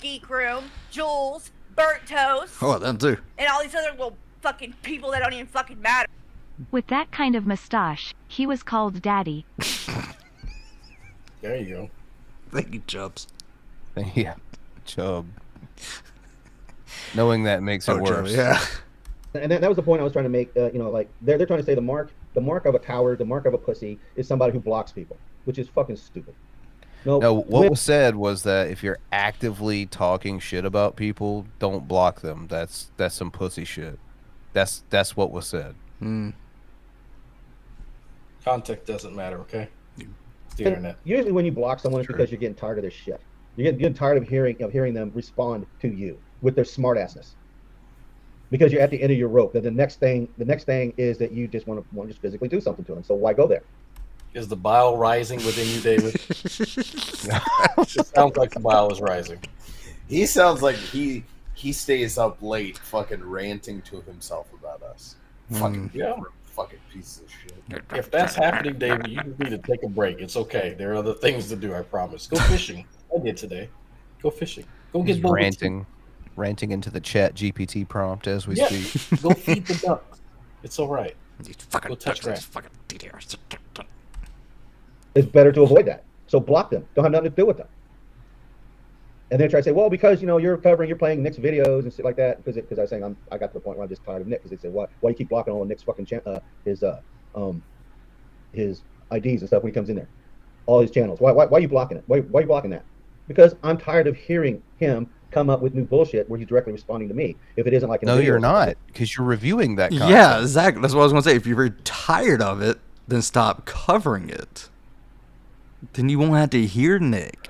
Geek Room, Jules, Burnt Toast,
Oh, them too.
and all these other little fucking people that don't even fucking matter.
With that kind of mustache, he was called Daddy.
There you go.
Thank you, Chubbs.
Yeah, Chubb. Knowing that makes it worse.
Yeah.
And that was the point I was trying to make. Like they're trying to say the mark of a coward, the mark of a pussy is somebody who blocks people, which is fucking stupid.
No, what was said was that if you're actively talking shit about people, don't block them. That's some pussy shit. That's what was said.
Context doesn't matter, okay? It's the internet.
Usually when you block someone, it's because you're getting tired of their shit. You're getting tired of hearing them respond to you with their smartassness. Because you're at the end of your rope. Then the next thing is that you just want to just physically do something to them. So why go there?
Is the bile rising within you, David? It sounds like the bile is rising.
He sounds like he stays up late fucking ranting to himself about us. Fucking pieces of shit.
If that's happening, David, you just need to take a break. It's okay. There are other things to do, I promise. Go fishing. I did today. Go fishing. Go get
ranting into the chat GPT prompt as we speak.
Go feed the ducks. It's all right. Go touch grass.
It's better to avoid that. So block them. Don't have nothing to do with them. And then try to say, well, because you're playing Nick's videos and shit like that. Because I was saying I got to the point where I'm just tired of Nick. Because they said, why you keep blocking all of Nick's fucking his IDs and stuff when he comes in there, all his channels. Why are you blocking it? Why are you blocking that? Because I'm tired of hearing him come up with new bullshit where he's directly responding to me. If it isn't like
no, you're not, because you're reviewing that content.
Yeah, exactly. That's what I was going to say. If you're very tired of it, then stop covering it. Then you won't have to hear Nick.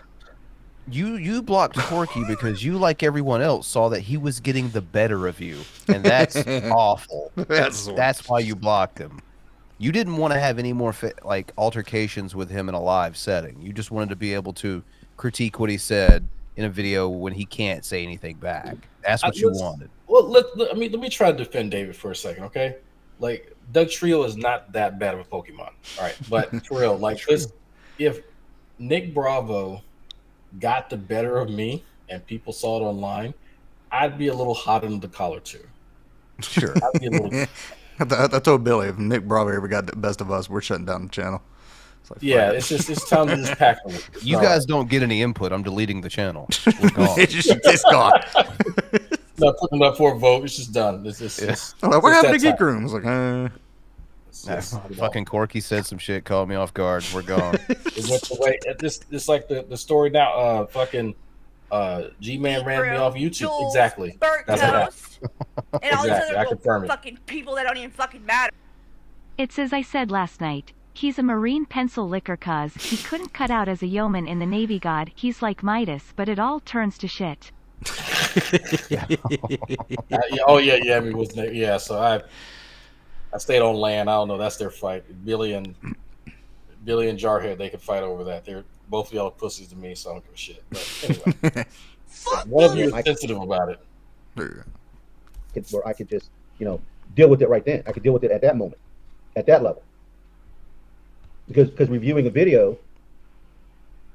You blocked Corky because you, like everyone else, saw that he was getting the better of you, and that's awful. That's why you blocked him. You didn't want to have any more altercations with him in a live setting. You just wanted to be able to critique what he said in a video when he can't say anything back. That's what you wanted.
Well, let me try to defend David for a second, okay? Like, Doug Trio is not that bad of a Pokemon, all right? But for real, like, if Nick Bravo got the better of me and people saw it online, I'd be a little hot under the collar too.
Sure.
I'd be a little...
I told Billy, if Nick Bravo ever got the best of us, we're shutting down the channel.
It's it's time to just pack them.
You guys don't get any input. I'm deleting the channel. We're gone.
It's gone.
Not putting up for a vote. It's just done.
What happened to Geek Room? It's like,
fucking Corky said some shit, caught me off guard. We're gone.
It went away. This like the story now. Fucking G-Man ran me off YouTube.
Jules,
Exactly.
Burnt
That's what happened.
toast, and all these
Exactly. I
other
confirm it.
fucking people that don't even fucking matter.
It's as I said last night. He's a marine pencil licker cause he couldn't cut out as a yeoman in the Navy God. He's like Midas, but it all turns to shit.
Oh yeah. Yeah. So I stayed on land. I don't know. That's their fight. Billy and Jarhead, they could fight over that. They're both yellow pussies to me, so I don't give a shit. But anyway, one of you is sensitive about it.
Where I could just deal with it right then. I could deal with it at that moment, at that level. Because reviewing a video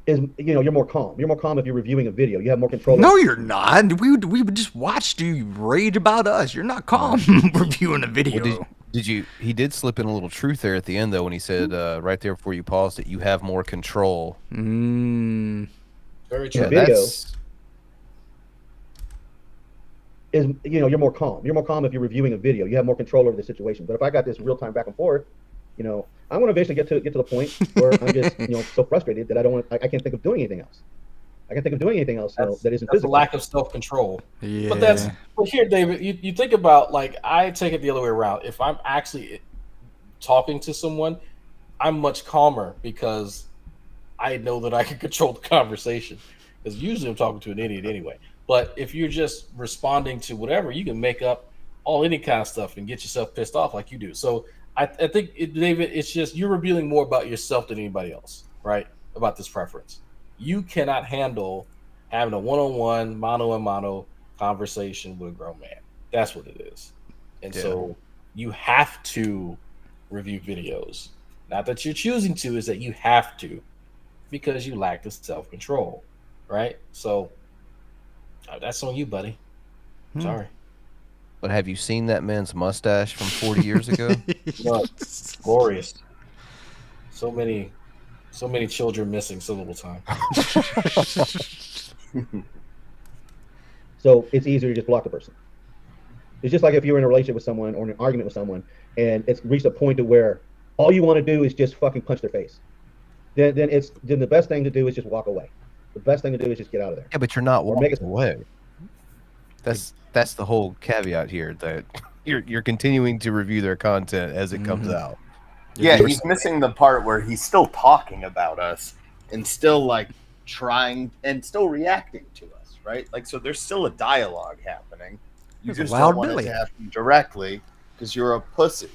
is you're more calm. You're more calm if you're reviewing a video. You have more control.
No, you're not. We would just watch you rage about us. You're not calm reviewing a video.
Well, he did slip in a little truth there at the end though when he said right there before you paused it, you have more control.
Very true.
The video is you're more calm. You're more calm if you're reviewing a video. You have more control over the situation. But if I got this real time back and forth, I'm going to eventually get to the point where I'm just so frustrated that I can't think of doing anything else. I can't think of doing anything else that isn't
that's
physical.
a lack of self-control.
Yeah.
But here, David, you think about, like, I take it the other way around. If I'm actually talking to someone, I'm much calmer because I know that I can control the conversation. Because usually I'm talking to an idiot anyway. But if you're just responding to whatever, you can make up any kind of stuff and get yourself pissed off like you do. So I think, David, it's just you're revealing more about yourself than anybody else, right? About this preference. You cannot handle having a one-on-one, mano-a-mano conversation with a grown man. That's what it is. And so you have to review videos. Not that you're choosing to, is that you have to because you lack the self-control, right? So that's on you, buddy. Sorry.
But have you seen that man's mustache from 40 years ago?
No, glorious. So many children missing so little time.
So it's easier to just block the person. It's just like if you're in a relationship with someone or in an argument with someone and it's reached a point to where all you want to do is just fucking punch their face. then the best thing to do is just walk away. The best thing to do is just get out of there.
Yeah, but you're not
Or make
walking away. That's the whole caveat here, that you're continuing to review their content as it comes out.
Yeah, he's missing the part where he's still talking about us and still like trying and still reacting to us, right? Like, so there's still a dialogue happening. You just don't want it to happen directly because you're a pussy.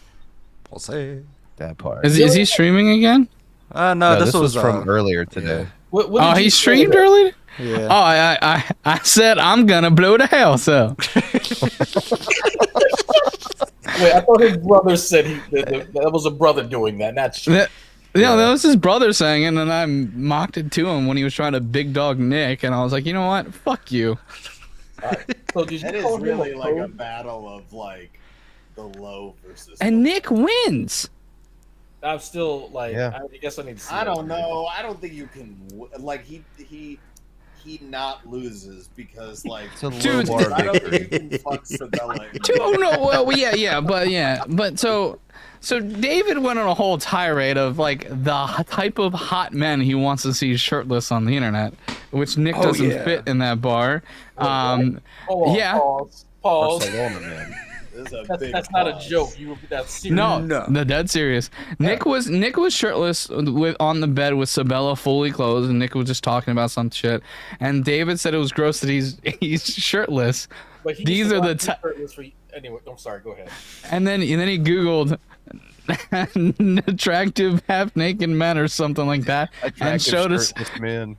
We'll say
that part.
Is he streaming again?
No, this was
from earlier today.
Oh, he streamed earlier?
Yeah.
Oh, I said I'm gonna blow the house up.
Wait, I thought his brother said that was a brother doing that. Not true.
Yeah, that was his brother saying it, and then I mocked it to him when he was trying to big dog Nick, and I was like, you know what? Fuck you.
So did you
That is
call him
really
a
like a
code?
battle of like the low versus.
And Nick wins.
I'm still like,
Yeah.
I guess I need to see.
I
that.
don't know. I don't think you can like he not loses because like
It's a low
Dude,
bar
I don't think
victory.
you can fuck Sabella.
Oh no, well, but so David went on a whole tirade of like the type of hot men he wants to see shirtless on the internet, which Nick doesn't fit in that bar.
Hold on, Pause.
Barcelona, man.
That's not a joke. That's serious.
No, the dead serious. Nick was shirtless on the bed with Sabella fully clothed, and Nick was just talking about some shit. And David said it was gross that he's shirtless.
But he
These
used to
are the
watch shirtless for anyway. I'm sorry. Go ahead.
and then he Googled attractive half naked men or something like that, and showed us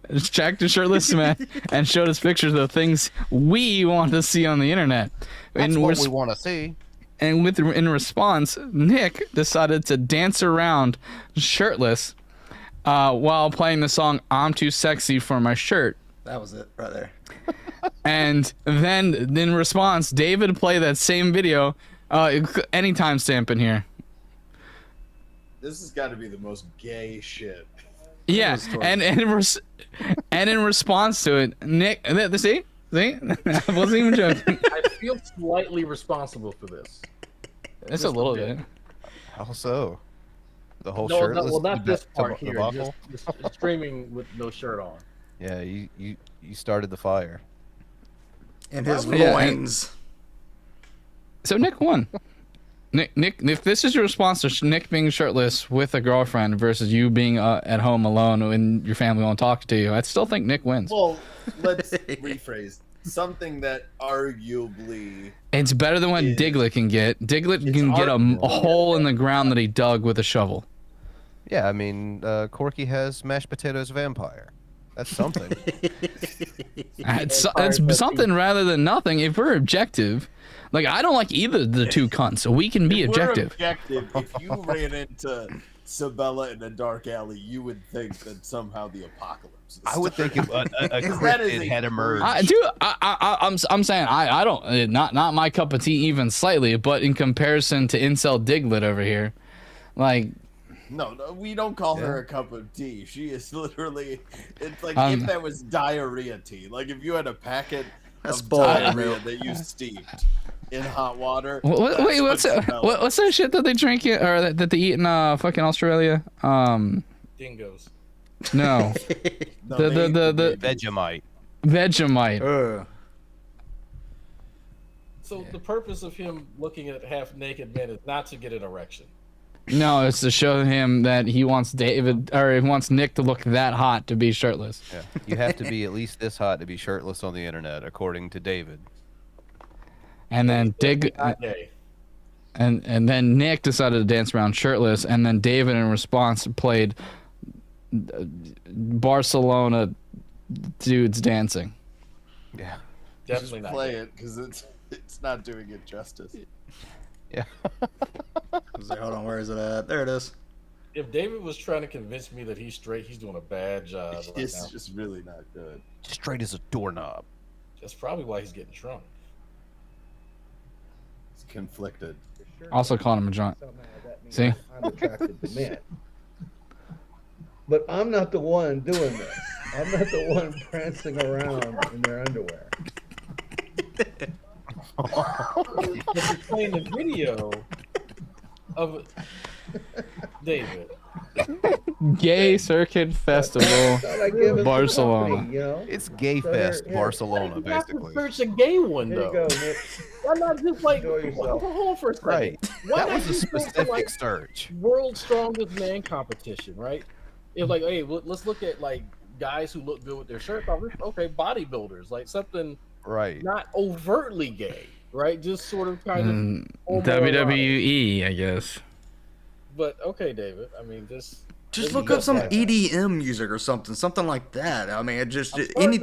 attractive shirtless men, and showed us pictures of things we want to see on the internet.
That's what we want to see.
And in response, Nick decided to dance around shirtless while playing the song "I'm Too Sexy for My Shirt."
That was it right there.
And then in response, David played that same video. Any timestamp in here.
This has got to be the most gay shit.
Yeah, and in response to it, Nick, see, I wasn't even joking.
I feel slightly responsible for this.
It's a little bit.
How so? The whole
No,
shirtless.
well, not this part here.
debacle?
Just streaming with no shirt on.
Yeah, you started the fire.
In his
Yeah,
loins.
So Nick won. Nick, if this is your response to Nick being shirtless with a girlfriend versus you being at home alone and your family won't talk to you, I still think Nick wins.
Well, let's rephrase something that arguably.
It's better than what Diglett can get. Diglett can get a hole in the ground that he dug with a shovel.
Yeah, I mean, Corky has mashed potatoes vampire. That's something.
It's something rather than nothing. If we're objective, like I don't like either of the two cunts, so we can be objective.
If you ran into Sabella in a dark alley, you would think that somehow the apocalypse.
I would think a cryptid had emerged.
I'm saying I don't not my cup of tea even slightly, but in comparison to Incel Diglett over here, like.
No, we don't call her a cup of tea. She is literally. It's like if that was diarrhea tea. Like if you had a packet of diarrhea that you steeped in hot water.
Wait, what's that shit that they drink or that they eat in fucking Australia?
Dingoes.
No. the
Vegemite.
Vegemite.
So the purpose of him looking at half naked men is not to get an erection.
No, it's to show him that he wants David or he wants Nick to look that hot to be shirtless.
Yeah, you have to be at least this hot to be shirtless on the internet, according to David.
And then and then Nick decided to dance around shirtless, and then David in response played Barcelona dudes dancing.
Yeah,
definitely
not. Play it because it's not doing it justice.
Yeah.
Hold on, where is it at? There it is.
If David was trying to convince me that he's straight, he's doing a bad job right
It's
now.
just really not good.
Straight as a doorknob.
That's probably why he's getting drunk.
It's conflicted.
Also calling him a drunk. See?
I'm attracted to men. But I'm not the one doing this. I'm not the one prancing around in their underwear.
But you're playing the video of David.
Gay Circuit Festival, Barcelona.
Company, you know?
It's Gay
So
Fest,
here.
Barcelona,
You have to
basically.
search a gay one
Here you
though.
go, Nick.
Why not just like
Enjoy yourself.
hold on for a second?
Right.
Why
That
not
was a
just go to,
specific
like,
search.
World's Strongest Man competition, right? It's like, hey, let's look at like guys who look good with their shirts off. Okay, bodybuilders, like something
Right.
not overtly gay, right? Just sort of kind of
WWE, I guess.
But okay, David. I mean,
Just look up some EDM music or something like that. I mean, it just any.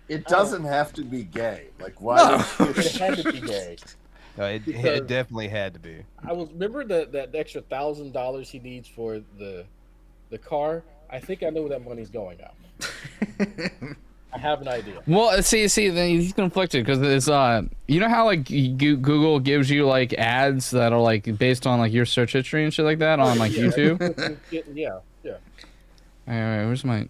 It doesn't have to be gay. Like, why?
No.
It had to be gay.
No, it
Because
definitely had to be.
I was remember that extra $1,000 he needs for the car. I think I know where that money's going out. I have an idea.
Well, see, then he's conflicted because it's you know how like Google gives you like ads that are like based on like your search history and shit like that on like YouTube.
Yeah.
All right, where's my?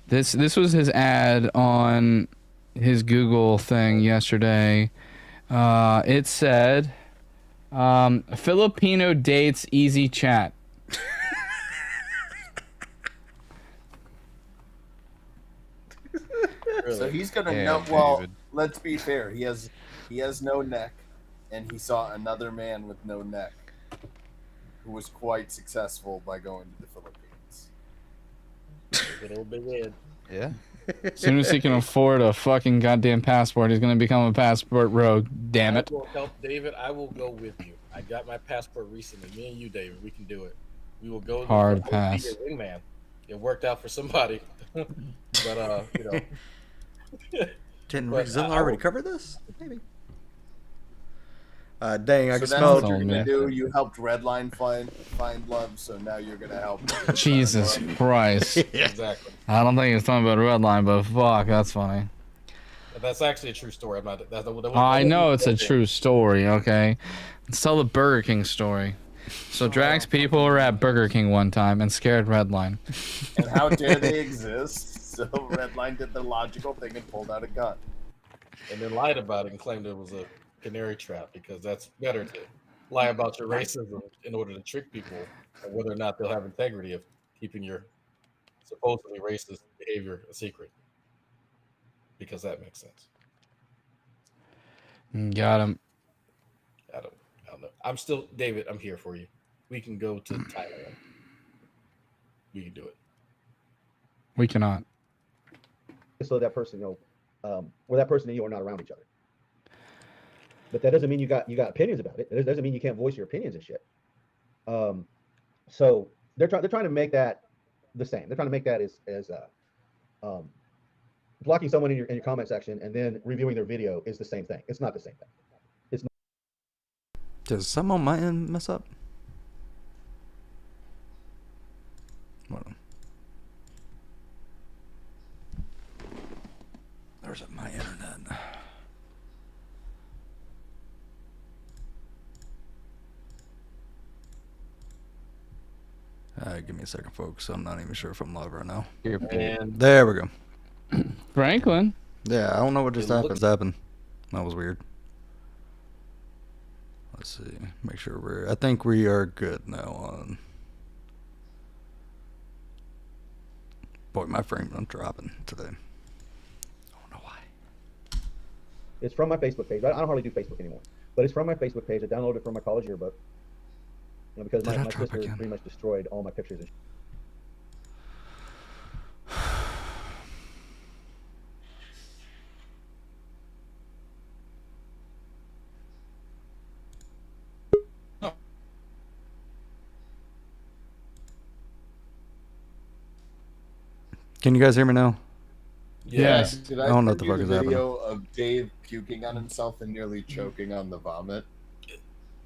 This was his ad on his Google thing yesterday. It said, Filipino dates easy chat.
Really?
So he's gonna
Yeah,
know. Well,
David.
let's be fair. He has no neck, and he saw another man with no neck, who was quite successful by going to the Philippines.
Good old big Ed.
Yeah.
As soon as he can afford a fucking goddamn passport, he's gonna become a passport rogue. Damn it.
I will help David. I will go with you. I got my passport recently. Me and you, David, we can do it. We will go.
Hard
be
pass.
your wingman. It worked out for somebody, but you know.
Didn't
But
Rizzo
I
already
will-
cover this? Maybe. Dang, I
So
can
that's
smell
what you're
it.
gonna do. You helped Redline find love, so now you're gonna help.
Jesus
find love.
Christ.
Exactly.
I don't think he's talking about Redline, but fuck, that's funny.
That's actually a true story. I'm not.
I know it's a true story, okay? Let's tell the Burger King story. So Drax people were at Burger King one time and scared Redline.
And how dare they exist? So Redline did the logical thing and pulled out a gun.
And then lied about it and claimed it was a canary trap because that's better to lie about your racism in order to trick people and whether or not they'll have integrity of keeping your supposedly racist behavior a secret. Because that makes sense.
Got him.
I don't know. I'm still David. I'm here for you. We can go to Thailand. We can do it.
We cannot.
So that person, or that person and you are not around each other. But that doesn't mean you got opinions about it. It doesn't mean you can't voice your opinions and shit. So they're trying to make that the same. They're trying to make that as blocking someone in your comment section and then reviewing their video is the same thing. It's not the same thing. It's not.
Does some on my end mess up? Hold on. There's my internet. Give me a second, folks. I'm not even sure if I'm live right now.
And
There we go.
Franklin.
Yeah, I don't know what just
It
happened.
looks-
That was weird. Let's see. Make sure I think we are good now on. Boy, my frame's I'm dropping today. I don't know why.
It's from my Facebook page. I don't hardly do Facebook anymore, but it's from my Facebook page. I downloaded it from my college yearbook. Because my sister pretty much destroyed all my pictures and
Can you guys hear me now?
Yes.
Did
I don't know
send
what the
you
fuck is
video of Dave puking on himself and nearly choking on the vomit?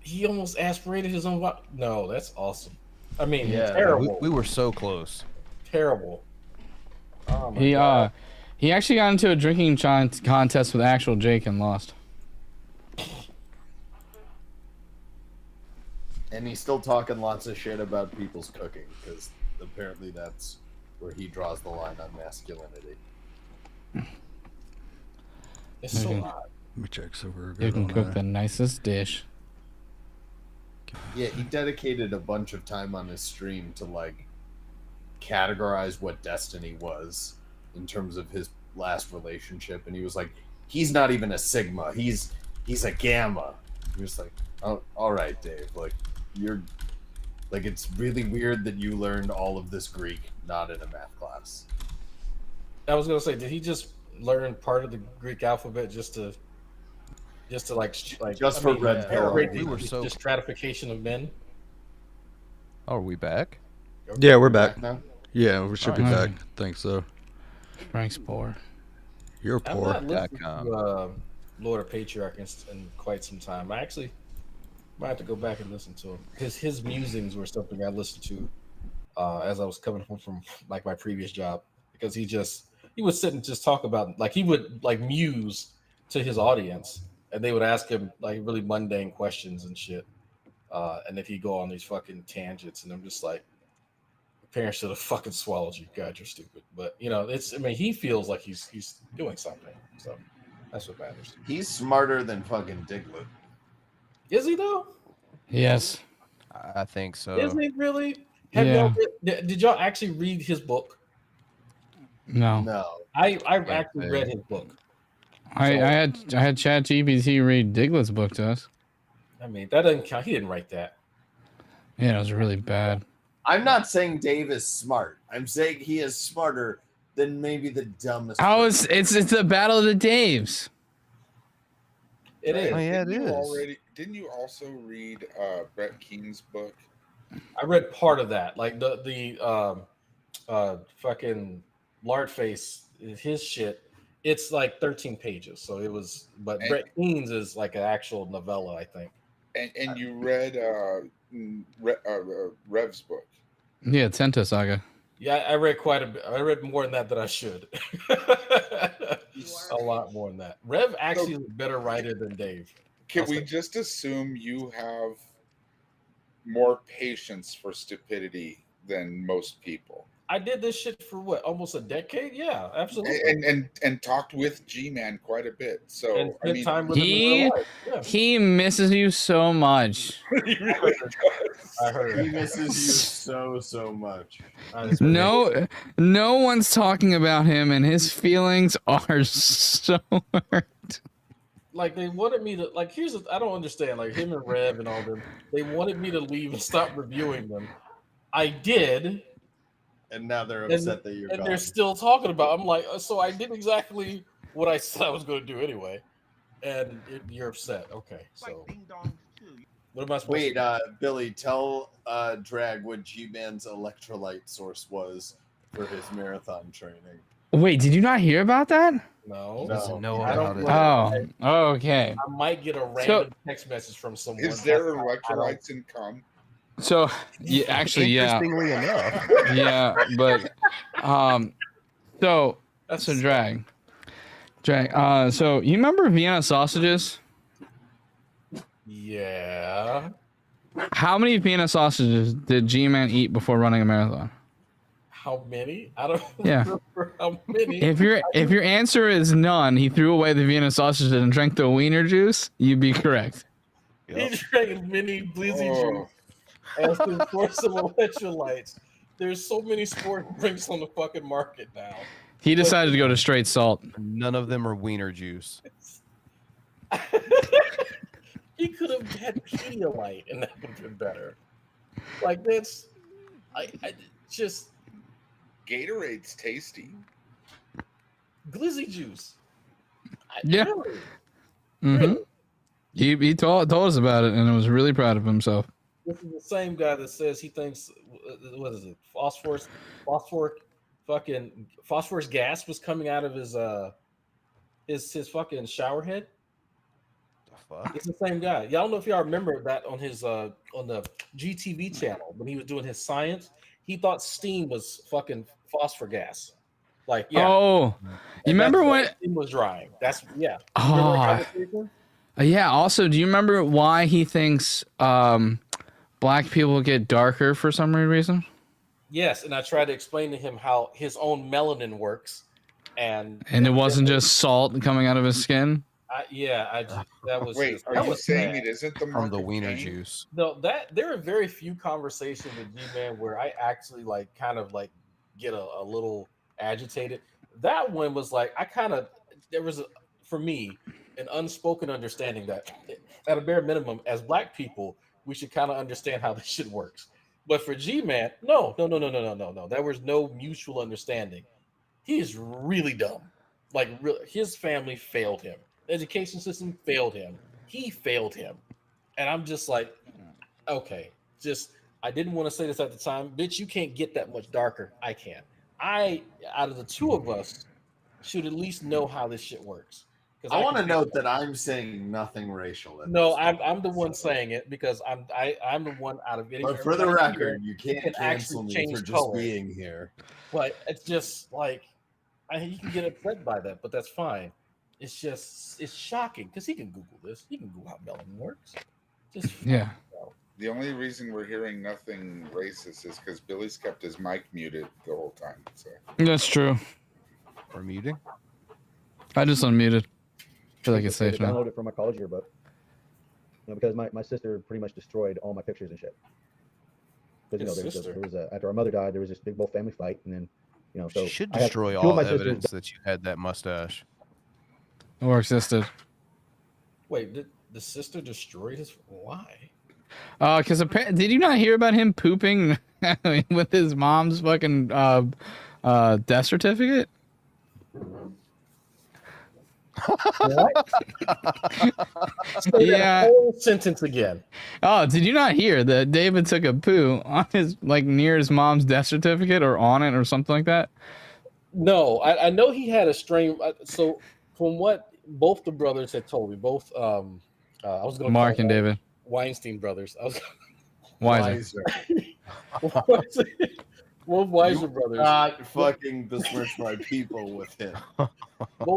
he almost aspirated his own. No, that's awesome. I mean,
Yeah.
terrible.
We were so close.
Terrible. Oh my God.
He actually got into a drinking contest with actual Jake and lost.
And he's still talking lots of shit about people's cooking because apparently that's where he draws the line on masculinity.
It's so
Mhm.
hot.
Let me check so we're
You
good
can
on
cook
that.
the nicest dish.
Yeah, he dedicated a bunch of time on his stream to like categorize what Destiny was in terms of his last relationship, and he was like, he's not even a Sigma, he's a Gamma. You're just like, oh, all right, Dave, like you're like, it's really weird that you learned all of this Greek not in a math class.
I was gonna say, did he just learn part of the Greek alphabet just to like
just for red pill?
We were so just stratification of men.
Oh, are we back?
Yeah, we're back.
now.
Yeah, we should be back. I think so.
Frank's poor.
You're poor.
I've not listened to Lord of Patriarch in quite some time. I actually might have to go back and listen to him. His musings were something I listened to as I was coming home from like my previous job, because he would sit and just talk about, like, he would like muse to his audience, and they would ask him like really mundane questions and shit, and then he'd go on these fucking tangents, and I'm just like, parents should have fucking swallowed you. God, you're stupid. But you know, he feels like he's doing something, so that's what matters.
He's smarter than fucking Diglett.
Is he though?
Yes,
I think so.
Is he really? Did y'all actually read his book?
No.
I actually read his book.
I had ChatGPT read Diglett's book to us.
I mean, that doesn't count. He didn't write that.
Yeah, it was really bad.
I'm not saying Dave is smart. I'm saying he is smarter than maybe the dumbest.
It's the battle of the Daves.
It is.
Oh, yeah, it is.
Didn't you also read Brett Keene's book?
I read part of that, like the fucking lard face, his shit. It's like 13 pages, so it was. But Brett Keene's is like an actual novella, I think.
And you read Rev's book.
Yeah, Tenta Saga.
Yeah, I read quite a bit. I read more than that I should. A lot more than that. Rev actually is a better writer than Dave.
Can we just assume you have more patience for stupidity than most people?
I did this shit for what, almost a decade? Yeah, absolutely.
And talked with G-Man quite a bit. So
And
I mean,
time with him in real life. Yeah.
He misses you so much.
he really does.
I heard
He misses you so much.
No one's talking about him, and his feelings are so hurt.
Like, they wanted me to, like, I don't understand, like, him and Rev and all them, they wanted me to leave and stop reviewing them. I did.
And now they're upset that you're
and
gone.
they're still talking about. I'm like, so I did exactly what I said I was going to do anyway, and you're upset. Okay, so what am I supposed
Wait,
to do?
Billy, tell Drag what G-Man's electrolyte source was for his marathon training.
Wait, did you not hear about that?
No,
Doesn't know
I don't.
about it.
Oh, okay.
I might get a random text message from someone.
Is there
That's how
electrolytes in cum?
So, yeah, actually, yeah.
Interestingly enough.
Yeah, but so drag. So you remember Vienna sausages?
Yeah.
How many Vienna sausages did G-Man eat before running a marathon?
How many? I don't
Yeah.
remember how many.
If your answer is none, he threw away the Vienna sausages and drank the wiener juice, you'd be correct.
He drank mini blizzy juice as to pour some electrolytes. There's so many sport drinks on the fucking market now.
He decided to go to straight salt.
None of them are wiener juice.
He could have had Pedialyte, and that would have been better. Like, that's, I just
Gatorade's tasty.
glizzy juice.
Yeah.
Really?
Mm-hmm. He told us about it, and was really proud of himself.
This is the same guy that says he thinks, what is it? Phosphorus gas was coming out of his fucking shower head.
The fuck?
It's the same guy. Y'all don't know if y'all remember that on his on the GTV channel when he was doing his science. He thought steam was fucking phosphor gas. Like, yeah.
Oh, you remember when
steam was drying? That's yeah.
Yeah. Also, do you remember why he thinks black people get darker for some weird reason?
Yes, and I tried to explain to him how his own melanin works, and
it wasn't just salt coming out of his skin.
That was
Wait,
just,
are
that
you
was
saying
bad.
it isn't the
From
mark
the
of
wiener
Cain?
juice.
No, that there are very few conversations with G-Man where I actually like kind of like get a little agitated. That one was like there was for me an unspoken understanding that at a bare minimum, as Black people, we should kind of understand how this shit works. But for G-Man, no. There was no mutual understanding. He is really dumb. Like his family failed him. The education system failed him. He failed him. And I'm just like, okay, I didn't want to say this at the time, bitch. You can't get that much darker. I can. Out of the two of us, should at least know how this shit works.
I want to note that I'm saying nothing racial.
No, I'm the one saying it because I'm the one out of any.
But for the record, you can't cancel me for just
color.
being here.
But it's just like you can get upset by that, but that's fine. It's shocking because he can Google this. He can Google how melanin works.
Yeah.
The only reason we're hearing nothing racist is because Billy's kept his mic muted the whole time. So
That's true.
Or muting?
I just unmuted. I feel like it's safe now.
I downloaded it from my college yearbook. Because my sister pretty much destroyed all my pictures and shit. Because there was after our mother died, there was this big old family fight, and then so
you should destroy all evidence that you had that mustache.
Or existed.
Wait, did the sister destroy his? Why?
Because did you not hear about him pooping with his mom's fucking death certificate?
What? Say that whole sentence again.
Oh, did you not hear that David took a poo on his near his mom's death certificate or on it or something like that?
No, I know he had a strain. So from what both the brothers had told me, both I was going to
Mark and David
Weinstein brothers. I was
Weiser.
Both Weiser brothers.
Not fucking besmirch my people with him.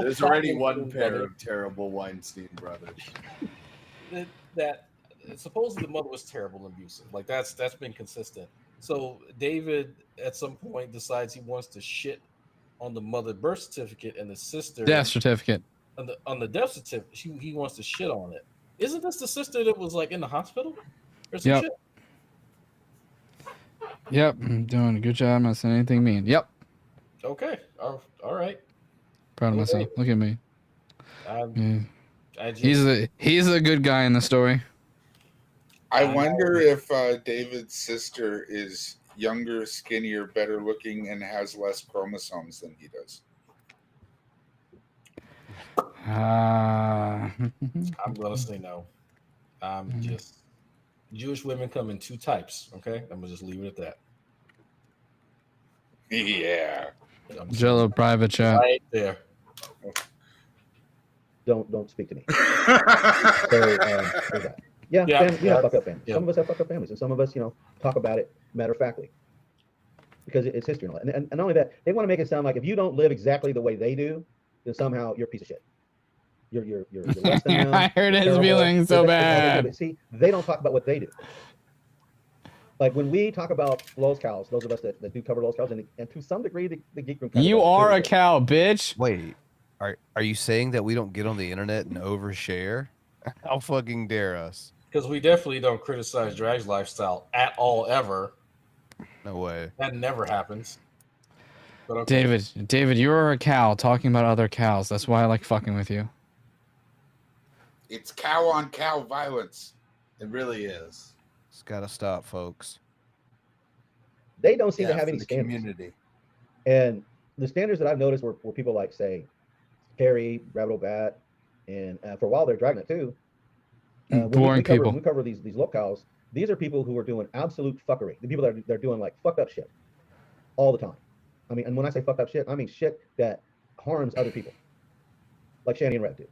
There's already one pair of terrible Weinstein brothers.
That supposedly the mother was terrible and abusive. Like that's been consistent. So David at some point decides he wants to shit on the mother birth certificate and the sister
death certificate.
On the death certificate, he wants to shit on it. Isn't this the sister that was like in the hospital or some shit?
Yep, I'm doing a good job. I'm not saying anything mean. Yep.
Okay. All right.
Proud of myself. Look at me.
I just,
he's the good guy in the story.
I wonder if David's sister is younger, skinnier, better looking, and has less chromosomes than he does.
I'm gonna say no. Just Jewish women come in two types. Okay, I'm gonna just leave it at that.
Yeah.
Jello private chat.
Right there.
Don't speak to me. So fuck up families. Some of us have fucked up families, and some of us, talk about it matter of factly because it's history and all that. And not only that, they want to make it sound like if you don't live exactly the way they do, then somehow you're a piece of shit. You're less than them.
I heard his feelings so bad.
See, they don't talk about what they do. Like when we talk about Lowe's cows, those of us that do cover Lowe's cows, and to some degree the Geek Room.
You are a cow, bitch.
Wait, are you saying that we don't get on the internet and overshare? How fucking dare us?
Because we definitely don't criticize Drag's lifestyle at all, ever.
No way.
That never happens. But okay.
David, you're a cow talking about other cows. That's why I like fucking with you.
It's cow on cow violence.
It really is.
It's got to stop, folks.
They don't seem to have any standards.
Community.
And the standards that I've noticed were people like, say, Carrie, Rabbit Bat, and for a while they're dragging it too.
Boring people.
We cover these locales. These are people who are doing absolute fuckery. The people that they're doing like fucked up shit all the time. I mean, and when I say fucked up shit, I mean shit that harms other people, like Shanny and Red do.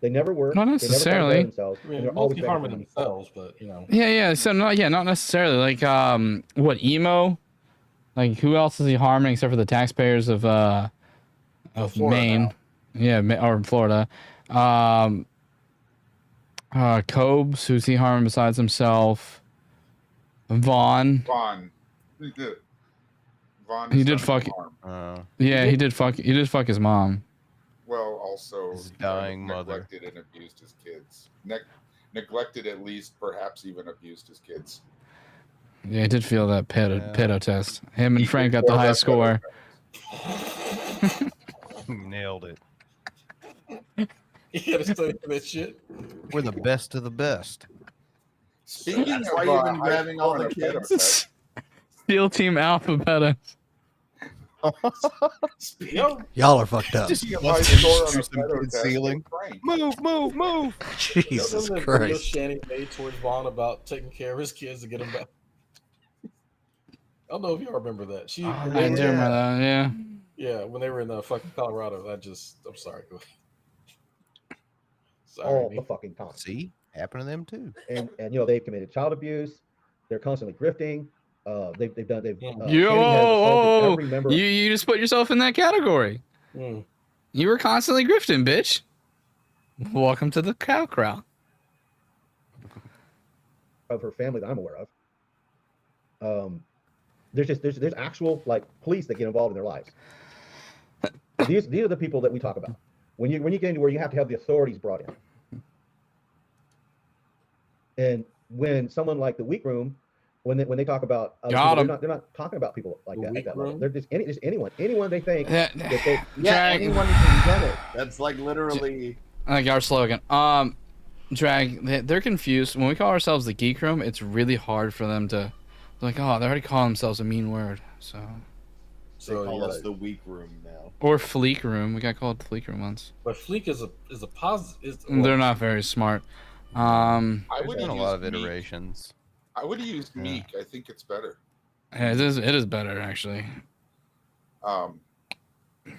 They never work.
Not necessarily.
They never themselves,
I mean, mostly harming themselves, but
Yeah. So not necessarily. Like what emo? Like who else is he harming except for the taxpayers of Maine?
Now.
Yeah, or Florida. Cobes, who's he harming besides himself? Vaughn.
Vaughn.
He did fuck.
harm.
Yeah, he did fuck his mom.
well, also
His
he
dying
kind of
mother.
neglected and abused his kids. Neglected, at least, perhaps even abused his kids.
Yeah, I did feel that pedo test. Him and
He
Frank
did
got the
feel
high
that
score.
Nailed it.
You gotta study for that shit.
We're the best of the best.
Speaking
That's
of
why you've been
high
grabbing all
score
the
and a pedo
kids.
test,
Steel Team Alpha Beta.
Y'all are fucked up.
speaking of high score on a
Some
pedo
kid
test,
stealing.
Frank,
Move.
Jesus
Remember that video
Christ.
Shanny made towards Vaughn about taking care of his kids to get them back? I don't know if y'all remember that. She,
I do remember that, yeah.
Yeah, when they were in fucking Colorado. I'm sorry. Go ahead.
all
me.
the fucking time.
See, happened to them too.
And you know, they've committed child abuse. They're constantly grifting. They've Shanny has assaulted every member.
You just put yourself in that category. You were constantly grifting, bitch. Welcome to the cow crowd.
Of her family that I'm aware of. There's actual like police that get involved in their lives. These are the people that we talk about. When you get into where you have to have the authorities brought in. And when someone like the Weak Room, when they talk about people, they're not talking about people like that at that level. They're just anyone they think that they
anyone can get it. That's like literally
like our slogan. Drag, they're confused. When we call ourselves the Geek Room, it's really hard for them to like, oh, they already call themselves a mean word. So
they call us the Weak Room now.
Or Fleek Room. We got called the Fleek Room once.
But Fleek is a positive.
They're not very smart.
I would
done a
use
lot of
Meek.
iterations.
I would use Meek. I think it's better.
Yeah, it is better actually. You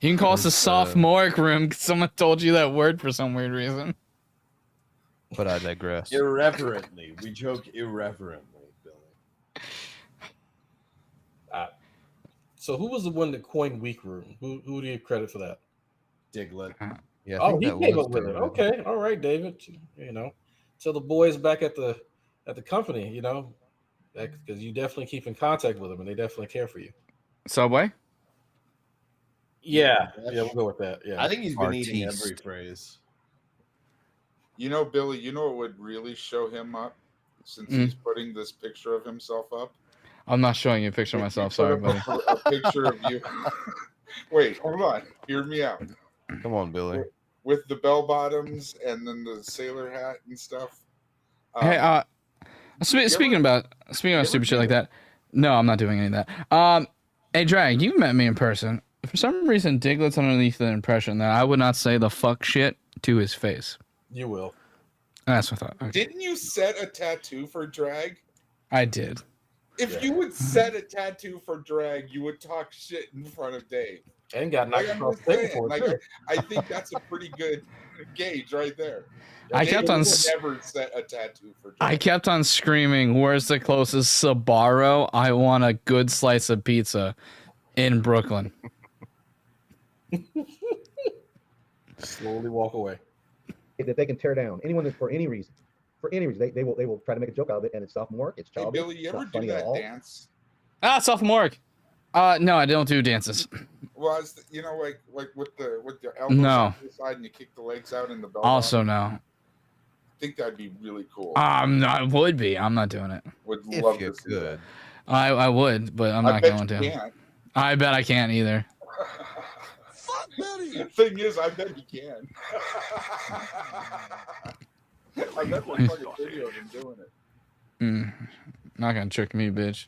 can call us a sophomoric room because someone told you that word for some weird reason.
But I digress.
Irreverently. We joke irreverently, Billy.
So who was the one that coined Weak Room? Who do you credit for that?
Diglett.
Yeah,
Oh, he came up with it. Okay, all right, David. You know, tell the boys back at the company, you know, because you definitely keep in contact with them and they definitely care for you.
Subway.
Yeah, we'll go with that. Yeah,
I think he's been eating every phrase.
You know, Billy, you know what would really show him up since he's putting this picture of himself up?
I'm not showing you a picture of myself. Sorry, buddy.
A picture of you. Wait, hold on. Hear me out.
Come on, Billy.
With the bell bottoms and then the sailor hat and stuff.
Hey, speaking about stupid shit like that. No, I'm not doing any of that. Hey, Drag, you met me in person. For some reason, Diglett's underneath the impression that I would not say the fuck shit to his face.
You will.
That's what I thought. Okay.
Didn't you set a tattoo for Drag?
I did.
If you would set a tattoo for Drag, you would talk shit in front of Dave.
And got knocked
I'm
off
just saying,
for
like,
it.
I think that's a pretty good gauge right there.
I kept on.
Never set a tattoo for Drag.
I kept on screaming, "Where's the closest Sbarro? I want a good slice of pizza in Brooklyn."
Slowly walk away.
That they can tear down anyone that for any reason. They will try to make a joke out of it, and it's sophomoric. It's
Hey,
childish.
Billy, you
it's
ever
not
do
funny at
that
all.
dance?
Sophomoric. No, I don't do dances.
Well, you know, like with the elbows
No.
on the side and you kick the legs out in the bell.
Also,
bottom.
no.
I think that'd be really cool.
I would be. I'm not doing it.
Would
If
love
you
to see
could.
that.
I would, but I'm
I
not
bet
going
you
to.
can't.
I bet I can't either.
Thing is, I bet you can. I bet there's fucking video of him doing it.
Not gonna trick me, bitch.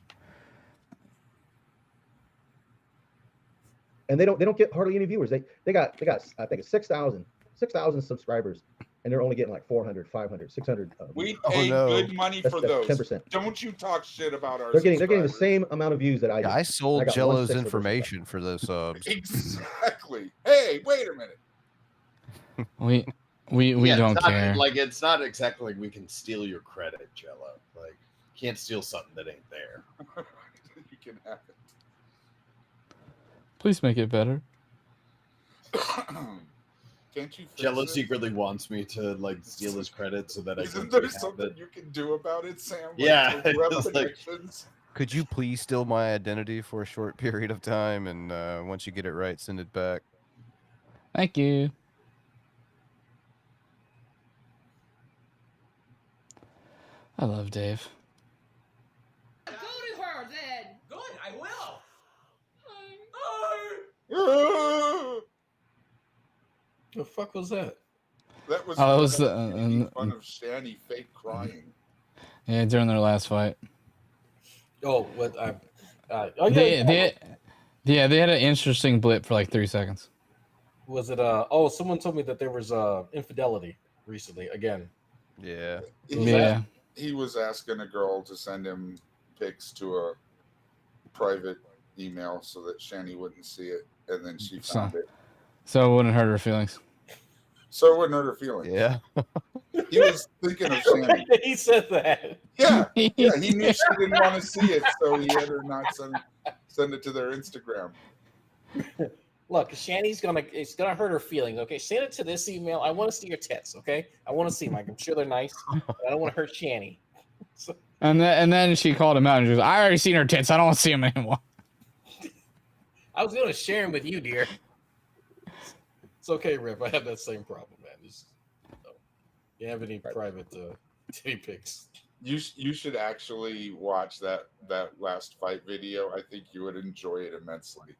And they don't get hardly any viewers. They got I think it's 6,000 subscribers, and they're only getting like 400, 500, 600.
We pay good money for those.
10%.
Don't you talk shit about our.
They're getting the same amount of views that I do.
I sold
got
Jello's
1/6 of their
information for those subs.
Exactly. Hey, wait a minute.
We
Yeah,
don't
it's not,
care.
Like, it's not exactly like we can steal your credit, Jello. Like, you can't steal something that ain't there.
You can have it.
Please make it better.
Can't you?
Jello
fix it?
secretly wants me to like steal his credit so that I
Isn't
can
there
have
something
it.
you can do about it, Sam? Like,
Yeah,
to rep
it's like-
connections?
Could you please steal my identity for a short period of time, and once you get it right, send it back?
Thank you. I love Dave.
Go to her then. Good, I will.
The fuck was that?
That was
Oh, that was
making fun of Shani fake crying.
Yeah, during their last fight.
Oh, what?
They had an interesting blip for like 3 seconds.
Was it? Oh, someone told me that there was infidelity recently again.
Yeah.
He was asking a girl to send him pics to a private email so that Shani wouldn't see it, and then she found it.
So it wouldn't hurt her feelings.
So it wouldn't hurt her feelings.
Yeah.
He was thinking of Shani.
He said that.
Yeah. He knew she didn't want to see it, so he had her not send it to their Instagram.
Look, Shani's it's gonna hurt her feelings. Okay, send it to this email. I want to see your tits. Okay, I want to see them. I'm sure they're nice. But I don't want to hurt Shani. So,
and then she called him out and she was, I already seen her tits. I don't want to see them anymore.
I was gonna share them with you, dear. It's okay, Rip. I have that same problem, man. You have any private titty pics?
You should actually watch that last fight video. I think you would enjoy it immensely.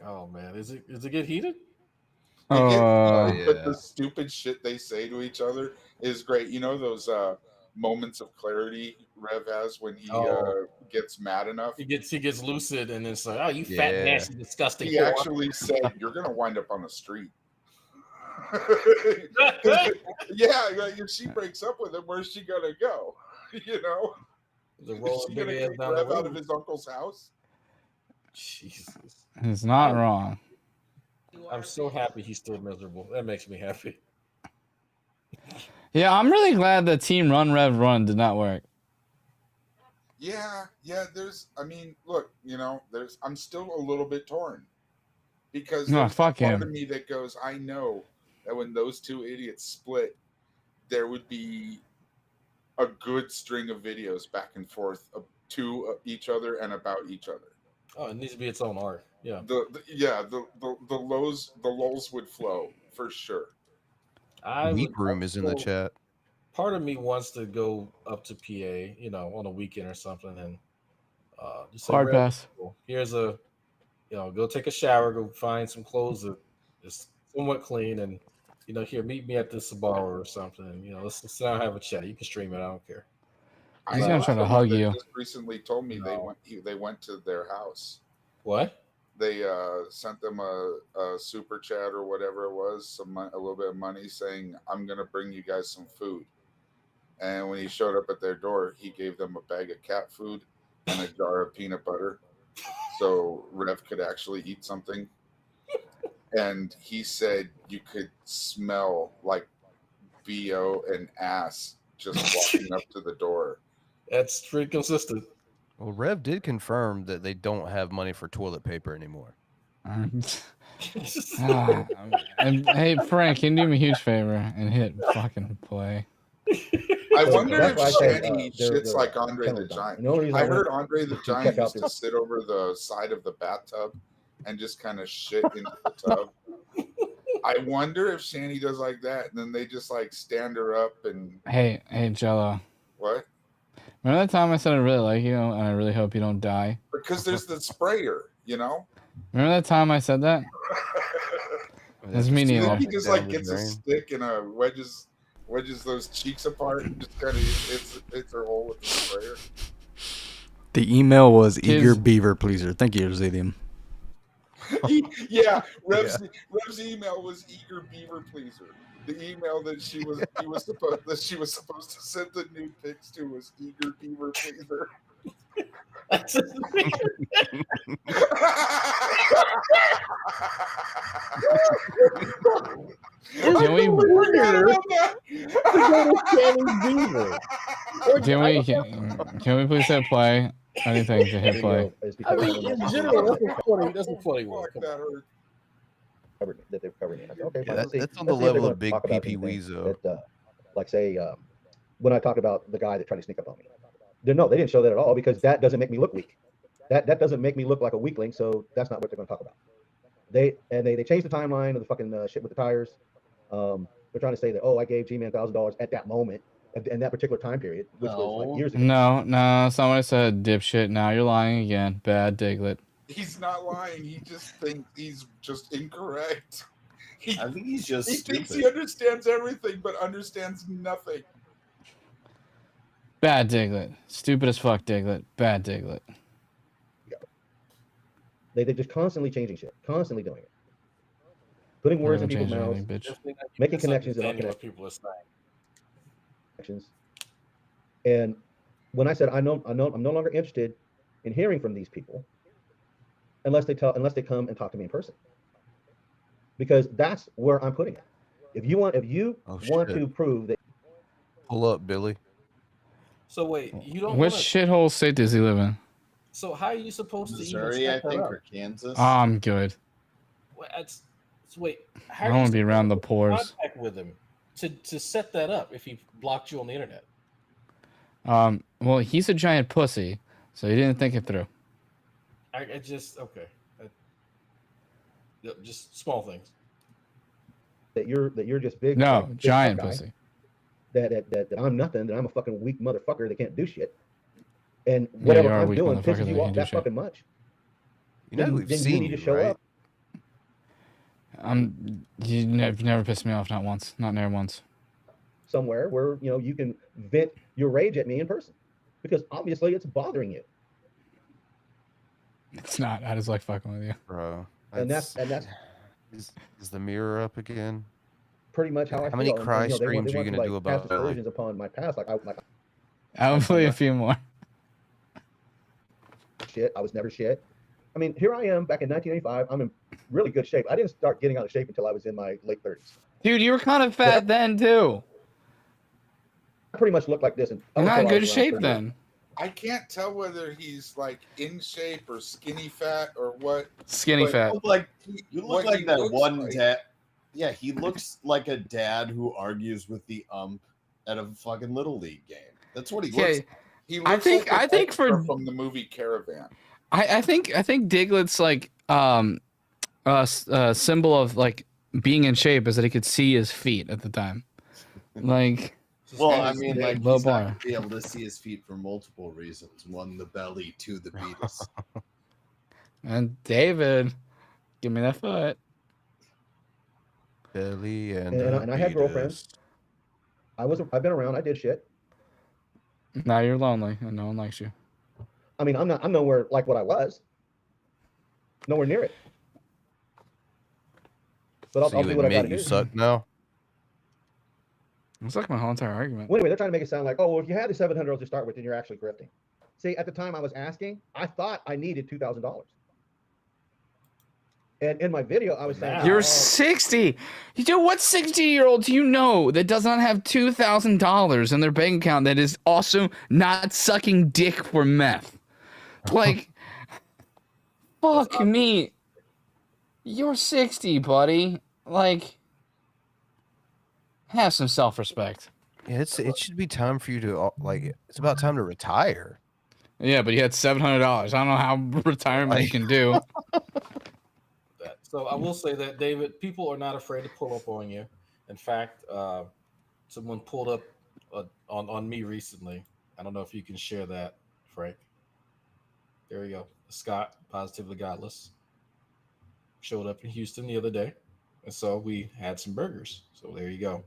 Oh man, is it get heated?
But the stupid shit they say to each other is great. You know those moments of clarity Rev has when he gets mad enough.
He gets lucid and it's like, oh, you fat, nasty, disgusting.
He actually said, "You're gonna wind up on the street." Yeah, like if she breaks up with him, where's she gonna go? You know, is she gonna kick Rev out of his uncle's house?
Jesus.
It's not wrong.
I'm so happy he's still miserable. That makes me happy.
Yeah, I'm really glad the team run Rev run did not work.
Yeah. Look, I'm still a little bit torn because there's
fuck
part
him.
of me that goes, I know that when those two idiots split, there would be a good string of videos back and forth to each other and about each other.
Oh, it needs to be its own arc. Yeah.
The lulls would flow for sure.
Weep Room is in the chat.
Part of me wants to go up to PA, on a weekend or something, and just say,
Hard pass.
Here's go take a shower, go find some clothes that is somewhat clean, and here, meet me at this bar or something, and let's sit down and have a chat. You can stream it, I don't care.
He's gonna try to hug you.
Just recently told me they went to their house.
What?
They sent them a super chat or whatever it was, a little bit of money, saying, "I'm gonna bring you guys some food." And when he showed up at their door, he gave them a bag of cat food and a jar of peanut butter, so Rev could actually eat something. And he said you could smell like BO and ass just walking up to the door.
That's pretty consistent.
Well, Rev did confirm that they don't have money for toilet paper anymore.
And hey, Frank, can you do me a huge favor and hit fucking play?
I wonder if Shani shits like Andre the Giant. I heard Andre the Giant used to sit over the side of the bathtub and just kind of shit into the tub. I wonder if Shani does like that, and then they just like stand her up and.
Hey, Jello.
What?
Remember that time I said I really like you and I really hope you don't die?
Because there's the sprayer,
Remember that time I said that? That's meaningless.
He just like gets a stick and wedges those cheeks apart and just kind of hits her hole with the sprayer.
The email was eager beaver pleaser. Thank you, Zedium.
Rev's email was eager beaver pleaser. The email that she was supposed to send the nude pics to was eager beaver pleaser.
Can we please hit play? Anything to hit play.
I mean, in general, that's a funny one.
That they're covering it. Okay,
yeah, that's on the level of big PP Weezo.
Like say, when I talked about the guy that tried to sneak up on me. No, they didn't show that at all because that doesn't make me look weak. That doesn't make me look like a weakling. So that's not what they're going to talk about. They changed the timeline of the fucking shit with the tires. They're trying to say that, oh, I gave G-Man $1,000 at that moment, in that particular time period, which was like years ago.
No, that's not what I said, dipshit. Now you're lying again. Bad Diglett.
He's not lying. He just thinks he's just incorrect.
I think he's just stupid.
Thinks he understands everything, but understands nothing.
Bad Diglett. Stupid as fuck, Diglett. Bad Diglett.
Yeah. They're just constantly changing shit. Constantly doing it. Putting words in people's mouths. Making connections that aren't connections. And when I said I'm no longer interested in hearing from these people unless they come and talk to me in person. Because that's where I'm putting it. If you want to prove that.
Pull up, Billy.
So wait, you don't.
Which shithole state does he live in?
So how are you supposed to
Missouri,
even
I think,
up?
or Kansas?
I'm good.
Wait, how
I
do
don't
you
want to be around the pores.
contact with him to set that up if he blocked you on the internet?
Well, he's a giant pussy, so he didn't think it through.
I just okay. Just small things.
That you're just big.
No,
big
giant
guy,
pussy.
That I'm nothing. That I'm a fucking weak motherfucker that can't do shit. And whatever I'm doing pisses you off that fucking much.
You know we've seen
you need to show up.
You've never pissed me off, not once, not near once.
Somewhere where you can vent your rage at me in person, because obviously it's bothering you.
It's not. I just like fucking with you,
bro.
And that's
is the mirror up again?
Pretty much how I feel.
How many cry streams are you gonna do about it?
Aspersions upon my past,
I'll play a few more.
Shit, I was never shit. I mean, here I am back in 1985. I'm in really good shape. I didn't start getting out of shape until I was in my late 30s.
Dude, you were kind of fat then too.
I pretty much looked like this.
I'm not in good shape then.
I can't tell whether he's like in shape or skinny fat or what.
Skinny fat.
You look like that one dad. Yeah, he looks like a dad who argues with the ump at a fucking little league game. That's what he looks like.
He looks I think from the movie Caravan.
I think Diglett's like symbol of like being in shape is that he could see his feet at the time. Like,
well, I mean, like
low
he's
bar.
not gonna be able to see his feet for multiple reasons. One, the belly. Two, the penis.
And David, give me that foot.
Belly
and I had girlfriends. I've been around. I did shit.
Now you're lonely and no one likes you.
I mean, I'm nowhere like what I was. Nowhere near it. But I'll do what I gotta do.
You suck now.
It's like my whole entire argument.
Well, anyway, they're trying to make it sound like, oh, well, if you had the $700 to start with, then you're actually grifting. See, at the time I was asking, I thought I needed $2,000. And in my video, I was saying,
you're 60. Dude, what 60-year-old do you know that does not have $2,000 in their bank account that is also not sucking dick for meth? Like, fuck me. You're 60, buddy. Like, have some self-respect.
Yeah, it should be time for you to it's about time to retire.
Yeah, but you had $700. I don't know how retirement you can do.
So I will say that, David, people are not afraid to pull up on you. In fact, someone pulled up on me recently. I don't know if you can share that, Frank. There you go. Scott, Positively Godless, showed up in Houston the other day. And so we had some burgers. So there you go.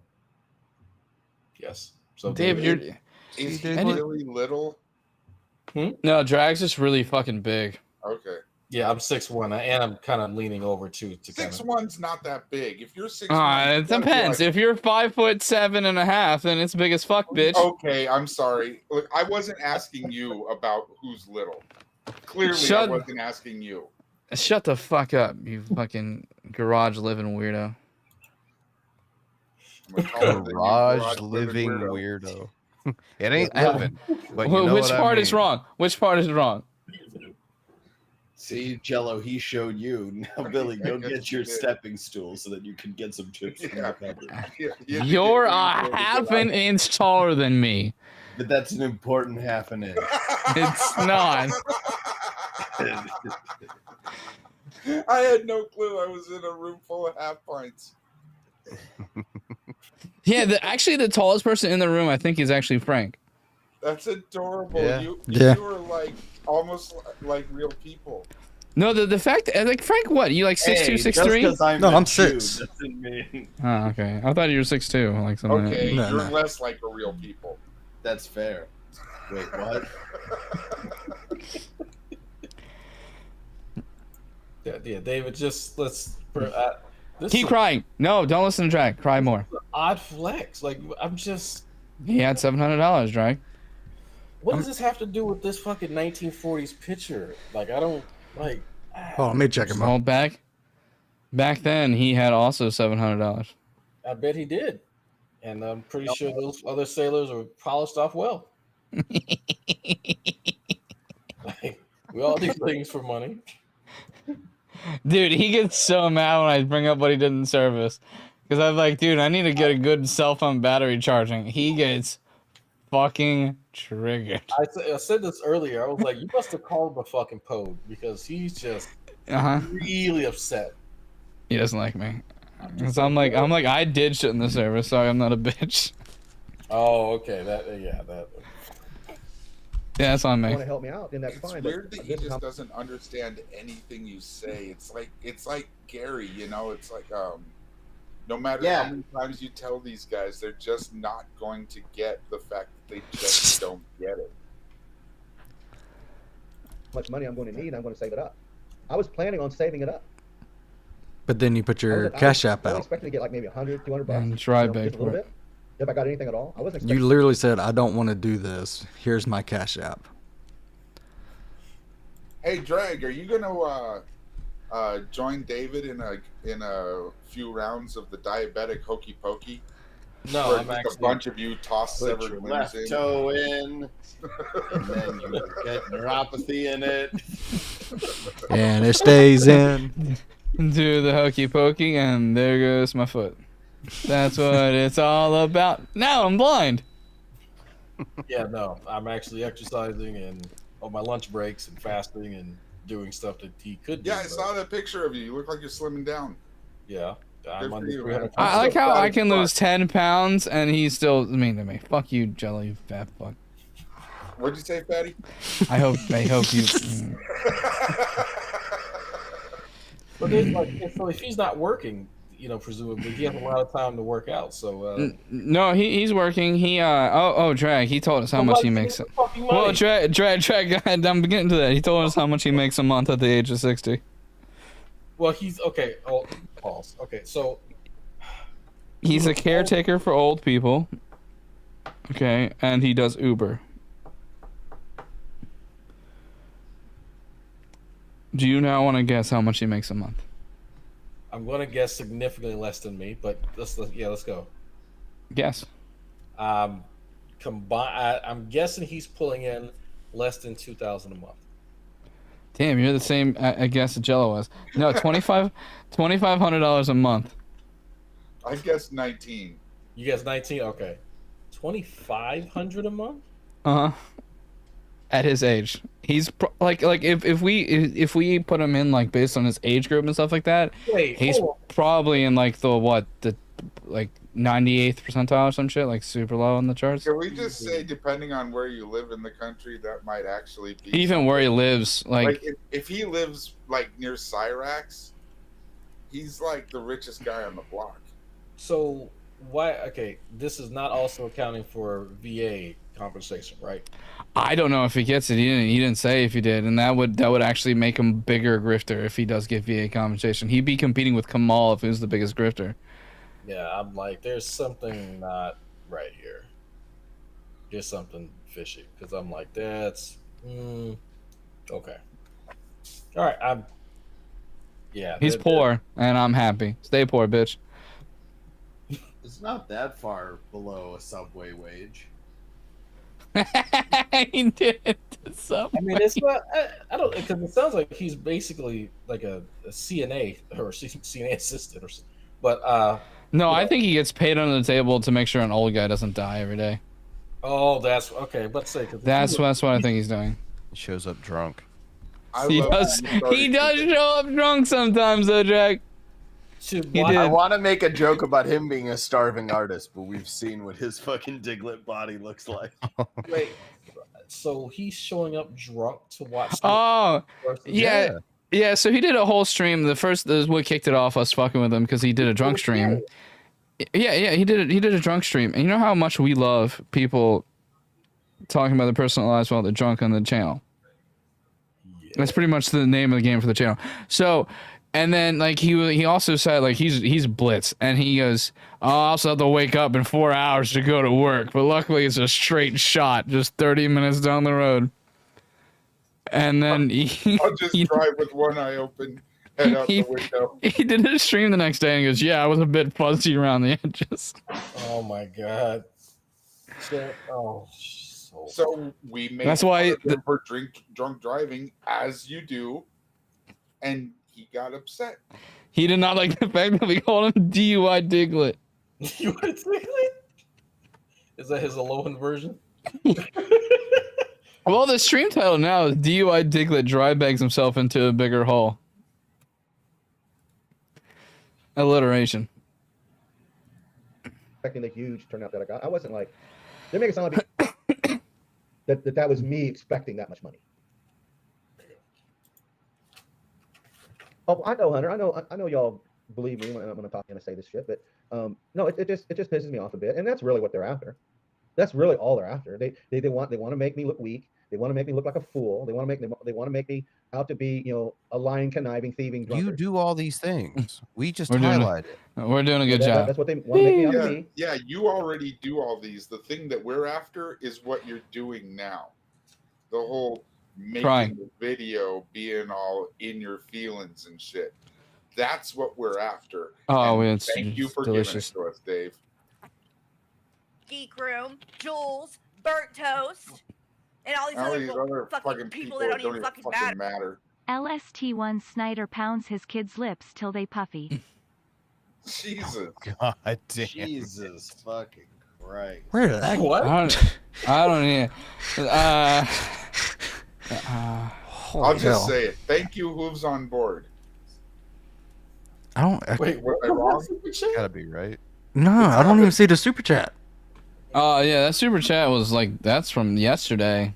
Yes. So
David, is he really little?
No, Drag's just really fucking big.
Okay.
Yeah, I'm 6'1", and I'm kind of leaning over to
6'1's not that big. If you're 6'1",
it depends. If you're 5'7.5", then it's big as fuck, bitch.
Okay, I'm sorry. Look, I wasn't asking you about who's little. Clearly, I wasn't asking you.
Shut the fuck up, you fucking garage living weirdo.
Garage living weirdo. It ain't living. But you know
which part is wrong? Which part is wrong?
See, Jello, he showed you. Now, Billy, go get your stepping stool so that you can get some chips from the cupboard.
You're a half an inch taller than me.
But that's an important half an inch.
It's not.
I had no clue I was in a room full of half pints.
Yeah, actually the tallest person in the room I think is actually Frank.
That's adorable.
Yeah.
You
Yeah.
were like almost like real people.
No, the fact like Frank, what you like 6'2", 6'3"?
No, I'm 6.
Oh, okay. I thought you were 6'2", like something.
Okay,
No,
you're
no.
less like a real people.
That's fair. Wait, what?
Yeah, David, just let's.
Keep crying. No, don't listen to Drag. Cry more.
Odd flex. Like I'm just.
He had $700, Drag.
What does this have to do with this fucking 1940s picture? Like I don't like.
Oh, let me check him
Well,
out.
back then he had also $700.
I bet he did, and I'm pretty sure those other sailors were polished off well. Like, we all do things for money.
Dude, he gets so mad when I bring up what he did in service. Because I'm like, dude, I need to get a good cell phone battery charging. He gets fucking triggered.
I said this earlier. I was like, you must have called him a fucking pode because he's just really upset.
He doesn't like me. So I'm like, I did shit in the service. Sorry, I'm not a bitch.
Oh, okay.
Yeah, that's on
You
me.
want to help me out, then that's
It's
fine.
weird
but
that he
this is
just doesn't understand anything you say. It's like Gary, you know. It's like no matter how many times you tell these guys, they're just not going to get the fact that they just don't get it.
how much money I'm going to need. I'm going to save it up. I was planning on saving it up.
But then you put your
I was
Cash App
only
out.
expecting to get like maybe 100, 200 bucks.
And try
just
big
a little
for
bit. If I got anything at all, I wasn't
You
expecting.
literally said, I don't want to do this. Here's my Cash App.
Hey, Drag, are you gonna join David in a few rounds of the diabetic hokey pokey?
No,
Where
I'm
just
actually.
a bunch of you toss
Put
severed
your
limbs
left
in.
toe in, and then you get neuropathy in it.
And it stays in.
Do the hokey pokey, and there goes my foot. That's what it's all about. Now I'm blind.
Yeah, no, I'm actually exercising and on my lunch breaks and fasting and doing stuff that he could do.
Yeah, I saw that picture of you. You look like you're slimming down.
Yeah, I'm
Good for
under
you,
300
man.
I like how I can
Fuck.
lose 10 pounds, and he's still mean to me. Fuck you, Jello, you fat fuck.
What'd you say, Fatty?
I hope you.
But there's like, so if he's not working, you know, presumably he has a lot of time to work out. So
No, he's working. He Drag. He told us how much he makes. Well, Drag. I'm getting to that. He told us how much he makes a month at the age of 60.
Well, he's okay. Oh, pause. Okay, so
He's a caretaker for old people. Okay, and he does Uber. Do you now want to guess how much he makes a month?
I'm going to guess significantly less than me, but let's go.
Guess.
I'm guessing he's pulling in less than $2,000 a month.
Damn, you're the same. I guess Jello was. No, $2,500 a month.
I guess 19.
You guess 19. Okay, $2,500 a month.
At his age, he's like if we put him in like based on his age group and stuff like that, he's probably in like the 98th percentile or some shit, like super low on the charts.
Can we just say, depending on where you live in the country, that might actually be
Even where he lives, like
if he lives like near Cyrax, he's like the richest guy on the block.
So why? Okay, this is not also accounting for VA compensation, right?
I don't know if he gets it. He didn't say if he did, and that would actually make him bigger grifter if he does get VA compensation. He'd be competing with Kamal if he was the biggest grifter.
Yeah, I'm like, there's something not right here. There's something fishy because I'm like, that's okay. All right,
He's poor, and I'm happy. Stay poor, bitch.
It's not that far below a Subway wage.
He did it to Subway.
I mean, it's not. I don't, because it sounds like he's basically like a CNA or CNA assistant or something. But
no, I think he gets paid under the table to make sure an old guy doesn't die every day.
Oh, that's okay. Let's say
That's what I think he's doing.
He shows up drunk.
He does show up drunk sometimes, though, Jack. He did.
I want to make a joke about him being a starving artist, but we've seen what his fucking Diglett body looks like.
Wait, so he's showing up drunk to watch?
Oh, yeah. Yeah, so he did a whole stream. The first is what kicked it off, us fucking with him, because he did a drunk stream. Yeah, he did a drunk stream. And you know how much we love people talking about their personal lives while they're drunk on the channel? Yeah. That's pretty much the name of the game for the channel. So, and then like he also said like he's blitz, and he goes, oh, I also have to wake up in 4 hours to go to work, but luckily it's a straight shot, just 30 minutes down the road. And then
I'll just drive with one eye open, head out the window.
He did a stream the next day and he goes, yeah, I was a bit fuzzy around the edges.
Oh my god.
So we made
that's why
for drunk driving, as you do, and he got upset.
He did not like the fact that we called him DUI Diglett.
DUI Diglett? Is that his Alohan version?
Well, the stream title now is DUI Diglett Dry bags himself into a bigger hole. Alliteration.
Expecting the huge turnout that I got. I wasn't like, they make it sound like that was me expecting that much money. Oh, I know, Hunter. I know y'all believe me when I'm going to talk and say this shit, but no, it just pisses me off a bit, and that's really what they're after. That's really all they're after. They want to make me look weak. They want to make me look like a fool. They want to make me out to be, a lying, conniving, thieving drunkard.
You do all these things. We just highlight it.
We're doing a good job.
That's what they want to make me out to be.
Yeah, you already do all these. The thing that we're after is what you're doing now. The whole making the video, being all in your feelings and shit. That's what we're after.
Oh, it's
thank you for
delicious.
giving it to us, Dave.
Geek Room, Jules, Burnt Toast, and all these other fucking people that don't even fucking matter.
LST1 Snyder pounds his kids' lips till they puffy.
Jesus.
God damn.
Jesus fucking Christ.
Where did that go?
What?
I don't need
I'll just say it. Thank you, Hooves on board.
Wait, what?
Gotta be right.
No, I don't even see the super chat.
Oh yeah, that super chat was like that's from yesterday.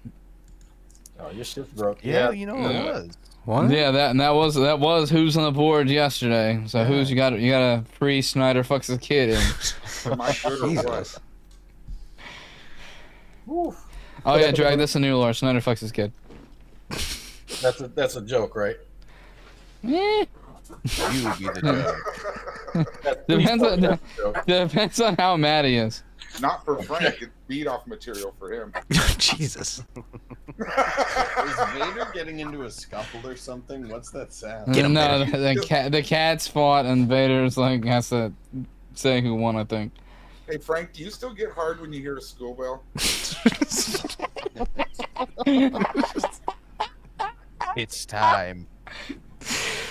Oh, your shit's broke.
Yeah, you know it was.
What?
Yeah, that was who's on the board yesterday. So who's you got a free Snyder fucks his kid in.
My Jesus.
Oof.
Oh yeah, drag this a new lore. Snyder fucks his kid.
That's a joke, right?
Eh.
You would be the joke.
Depends on how mad he is.
Not for Frank. It's beat off material for him.
Jesus.
Is Vader getting into a scuffle or something? What's that sound?
No, the cats fought and Vader's like has to say who won. I think.
Hey Frank, do you still get hard when you hear a school bell?
It's time.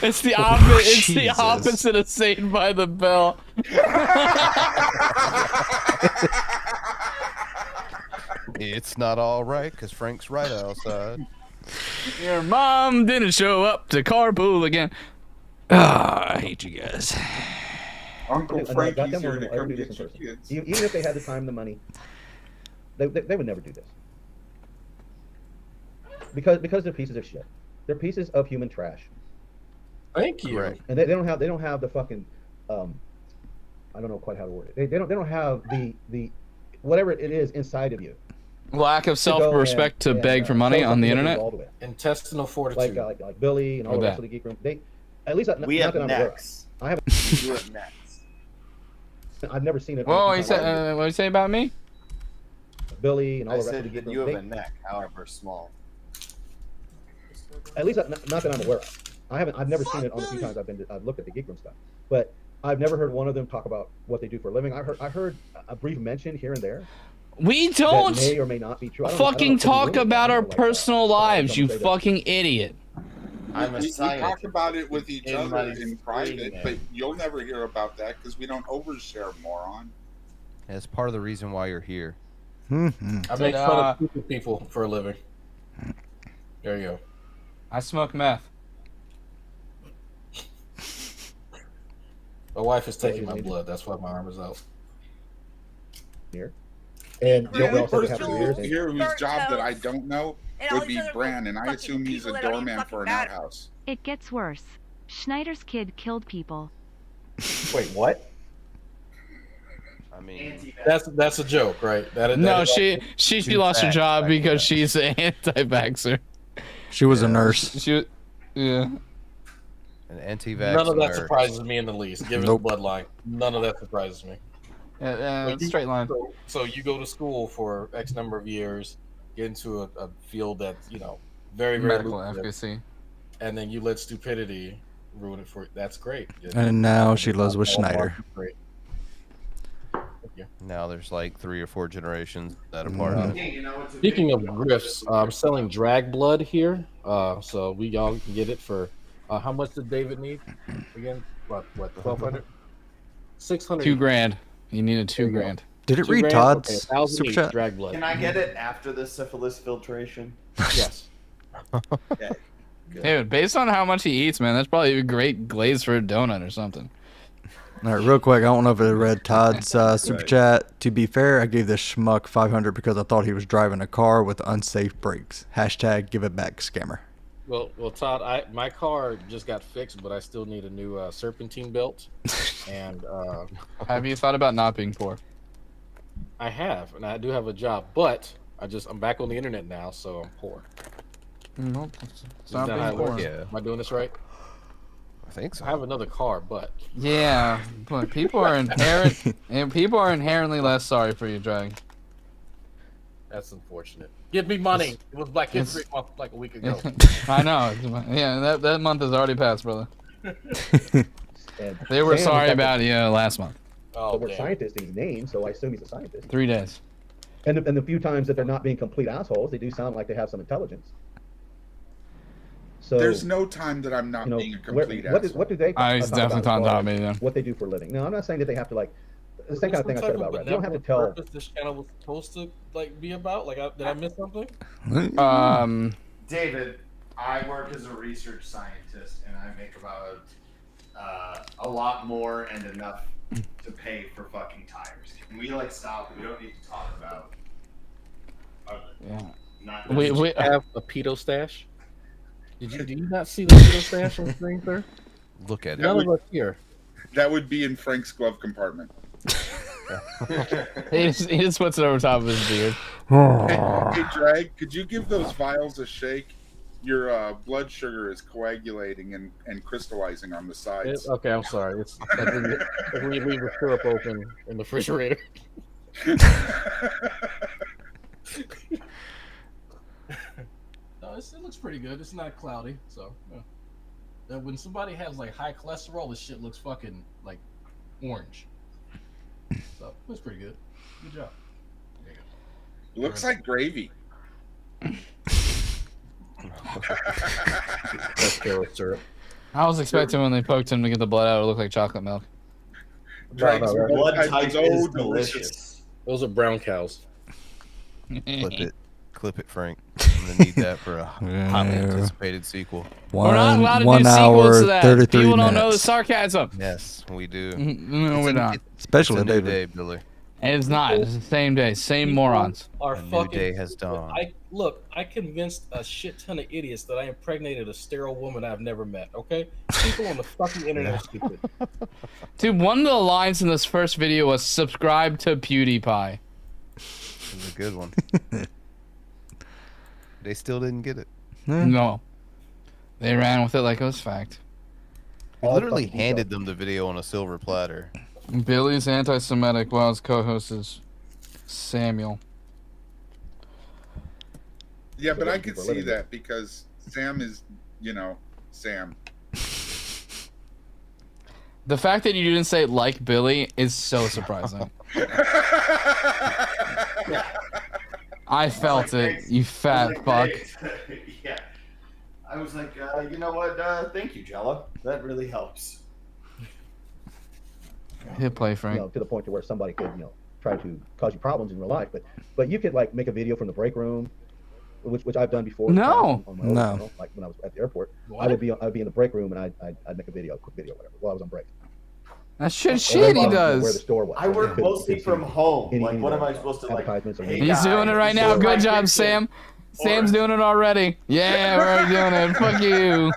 It's the opposite. It's the opposite of Saved by the Bell.
It's not all right because Frank's right outside.
Your mom didn't show up to carpool again. I hate you guys.
Uncle Frankie's here to come get your kids.
Even if they had the time, the money, they would never do this. Because they're pieces of shit. They're pieces of human trash.
Thank you.
Right.
And they don't have the fucking I don't know quite how to word it. They don't have the whatever it is inside of you.
Lack of self-respect to beg for money on the internet.
Intestinal fortitude.
Like Billy and all the rest of the Geek Room. They at least
we
not
have
that I'm aware of.
necks.
I haven't.
You have necks.
I've never seen it.
Whoa, what did you say about me?
Billy and all
I
the rest of the
said
Geek
that
Room.
you have a neck, however small.
At least not that I'm aware of. I've never seen it on the few times I've looked at the Geek Room stuff. But I've never heard one of them talk about what they do for a living. I heard a brief mention here and there.
We don't
that may or may not be true.
fucking talk about our personal lives, you fucking idiot.
I'm a
We
scientist.
talk about it with each
In
other
my
in private,
screen,
but you'll never hear about that because we don't overshare, moron.
That's part of the reason why you're here.
I make fun of stupid people for a living. There you go.
I smoke meth.
My wife is taking my blood. That's why my arm is out.
Here. And
The only
also
person
have years.
here whose job that I don't know would be Bran, and I assume he's a doorman for an outhouse.
It gets worse. Schneider's kid killed people.
Wait, what?
I mean,
that's a joke, right?
No, she lost her job because she's an anti-vaxxer.
She was a nurse.
She, yeah.
An anti-vax.
None of that
nurse.
surprises me in the least. Given the bloodline, none of that surprises me.
Straight line.
So you go to school for X number of years, get into a field that's very
Medical
lucrative,
efficacy,
and then you let stupidity ruin it for you. That's great.
And now she lives with Schneider.
Great.
Now there's like 3 or 4 generations that apart.
Speaking of grifts, I'm selling drag blood here, so we y'all can get it for how much did David need again? What 1,200? 600.
$2,000. You needed $2,000.
Did it read Todd's super chat?
Drag blood.
Can I get it after the syphilis filtration?
Yes.
Okay.
Dude, based on how much he eats, man, that's probably a great glaze for a donut or something.
All right, real quick, I don't know if it read Todd's super chat. To be fair, I gave this schmuck 500 because I thought he was driving a car with unsafe brakes. Hashtag give it back, scammer.
Well, Todd, my car just got fixed, but I still need a new serpentine belt. And
have you thought about not being poor?
I have, and I do have a job, but I'm back on the internet now, so I'm poor.
Nope.
Is that how it works? Am I doing this right?
I think so.
I have another car, but
yeah, but people are inherently less sorry for you, Drag.
That's unfortunate. Give me money. It was Black History Month like a week ago.
I know. Yeah, that month has already passed, brother. They were
Sam,
sorry
in fact,
about you last month.
Oh,
the word scientist in his name, so I assume he's a scientist.
3 days.
And the few times that they're not being complete assholes, they do sound like they have some intelligence. So
there's no time that I'm not being a complete asshole.
What do they?
He's definitely on top of me then.
What they do for a living? No, I'm not saying that they have to like. The same kind of thing I said about Red. You don't have to tell.
Purpose this channel was supposed to be about? Did I miss something?
David, I work as a research scientist, and I make about a lot more and enough to pay for fucking tires. Can we stop? We don't need to talk about.
We have a pedo stash. Did you not see the pedo stash on screen, sir?
Look at it.
None of us here.
That would be in Frank's glove compartment.
He just puts it over top of his beard.
Hey, Drag, could you give those vials a shake? Your blood sugar is coagulating and crystallizing on the sides.
Okay, I'm sorry. It's like when you leave the syrup open in the refrigerator. No, it looks pretty good. It's not cloudy, so yeah. When somebody has high cholesterol, this shit looks fucking orange. So it's pretty good. Good job. There you go.
Looks like gravy.
That's carrot syrup.
I was expecting when they poked him to get the blood out, it looked like chocolate milk.
Drake's blood type
so
is
delicious.
Those are brown cows.
Clip it, Frank. I'm gonna need that for a hotly anticipated sequel.
We're not allowed to
1
do
hour,
sequels to that.
33
People don't
minutes.
know the sarcasm.
Yes, we do.
No, we're not.
Especially
it's a new
David.
day, Billy.
It's not. It's the same day. Same morons.
Are
A new
fucking
day has dawned.
I convinced a shit ton of idiots that I impregnated a sterile woman I've never met. Okay, people on the fucking internet are stupid.
Dude, one of the lines in this first video was "subscribe to PewDiePie."
It was a good one. They still didn't get it.
No, they ran with it like it was fact.
We literally handed them the video on a silver platter.
Billy's anti-Semitic while his co-host is Samuel.
Yeah, but I could see that because Sam is, Sam.
The fact that you didn't say like Billy is so surprising. I felt it, you fat fuck.
Yeah. I was like, you know what? Thank you, Jella. That really helps.
Hit play, Frank.
To the point to where somebody could, try to cause you problems in real life. But you could make a video from the break room, which I've done before.
No.
On my own channel, like when I was at the airport, I would be in the break room and I'd make a quick video, whatever, while I was on break.
That's shit he does.
Where the store was.
I work mostly from home. Like, what am I supposed to like?
He's doing it right now. Good job, Sam. Sam's doing it already. Yeah, we're already doing it. Fuck you.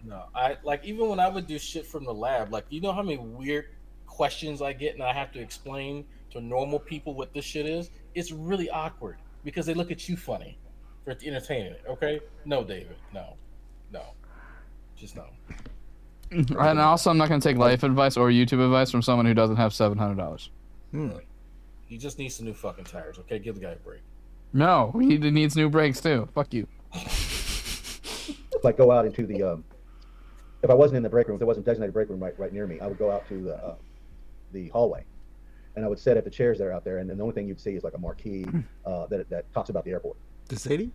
No, I like even when I would do shit from the lab. Like, you know how many weird questions I get and I have to explain to normal people what this shit is? It's really awkward because they look at you funny for entertaining it. Okay? No, David. No. Just no.
And also, I'm not going to take life advice or YouTube advice from someone who doesn't have $700.
He just needs some new fucking tires. Okay, give the guy a break.
No, he needs new brakes too. Fuck you.
Like go out into the if I wasn't in the break room, if there wasn't a designated break room right near me, I would go out to the hallway, and I would sit at the chairs that are out there, and the only thing you'd see is like a marquee that talks about the airport.
The city.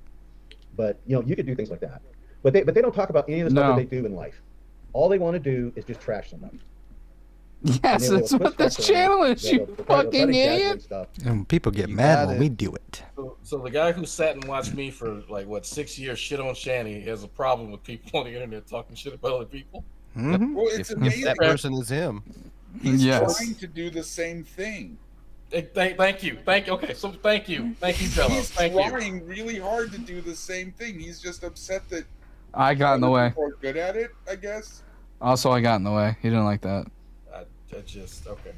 But you could do things like that. But they don't talk about any of the stuff that they do in life. All they want to do is just trash somebody.
Yes, that's what this channel is, you fucking idiot.
And people get mad when we do it.
So the guy who sat and watched me for 6 years shit on Shanny has a problem with people on the internet talking shit about other people.
Mm-hmm.
Well, it's amazing.
If that person is him.
He's trying to do the same thing.
Thank you. Okay, so thank you, Jello.
He's trying really hard to do the same thing. He's just upset that
I got in the way.
people are good at it, I guess.
Also, I got in the way. He didn't like that.
I just okay.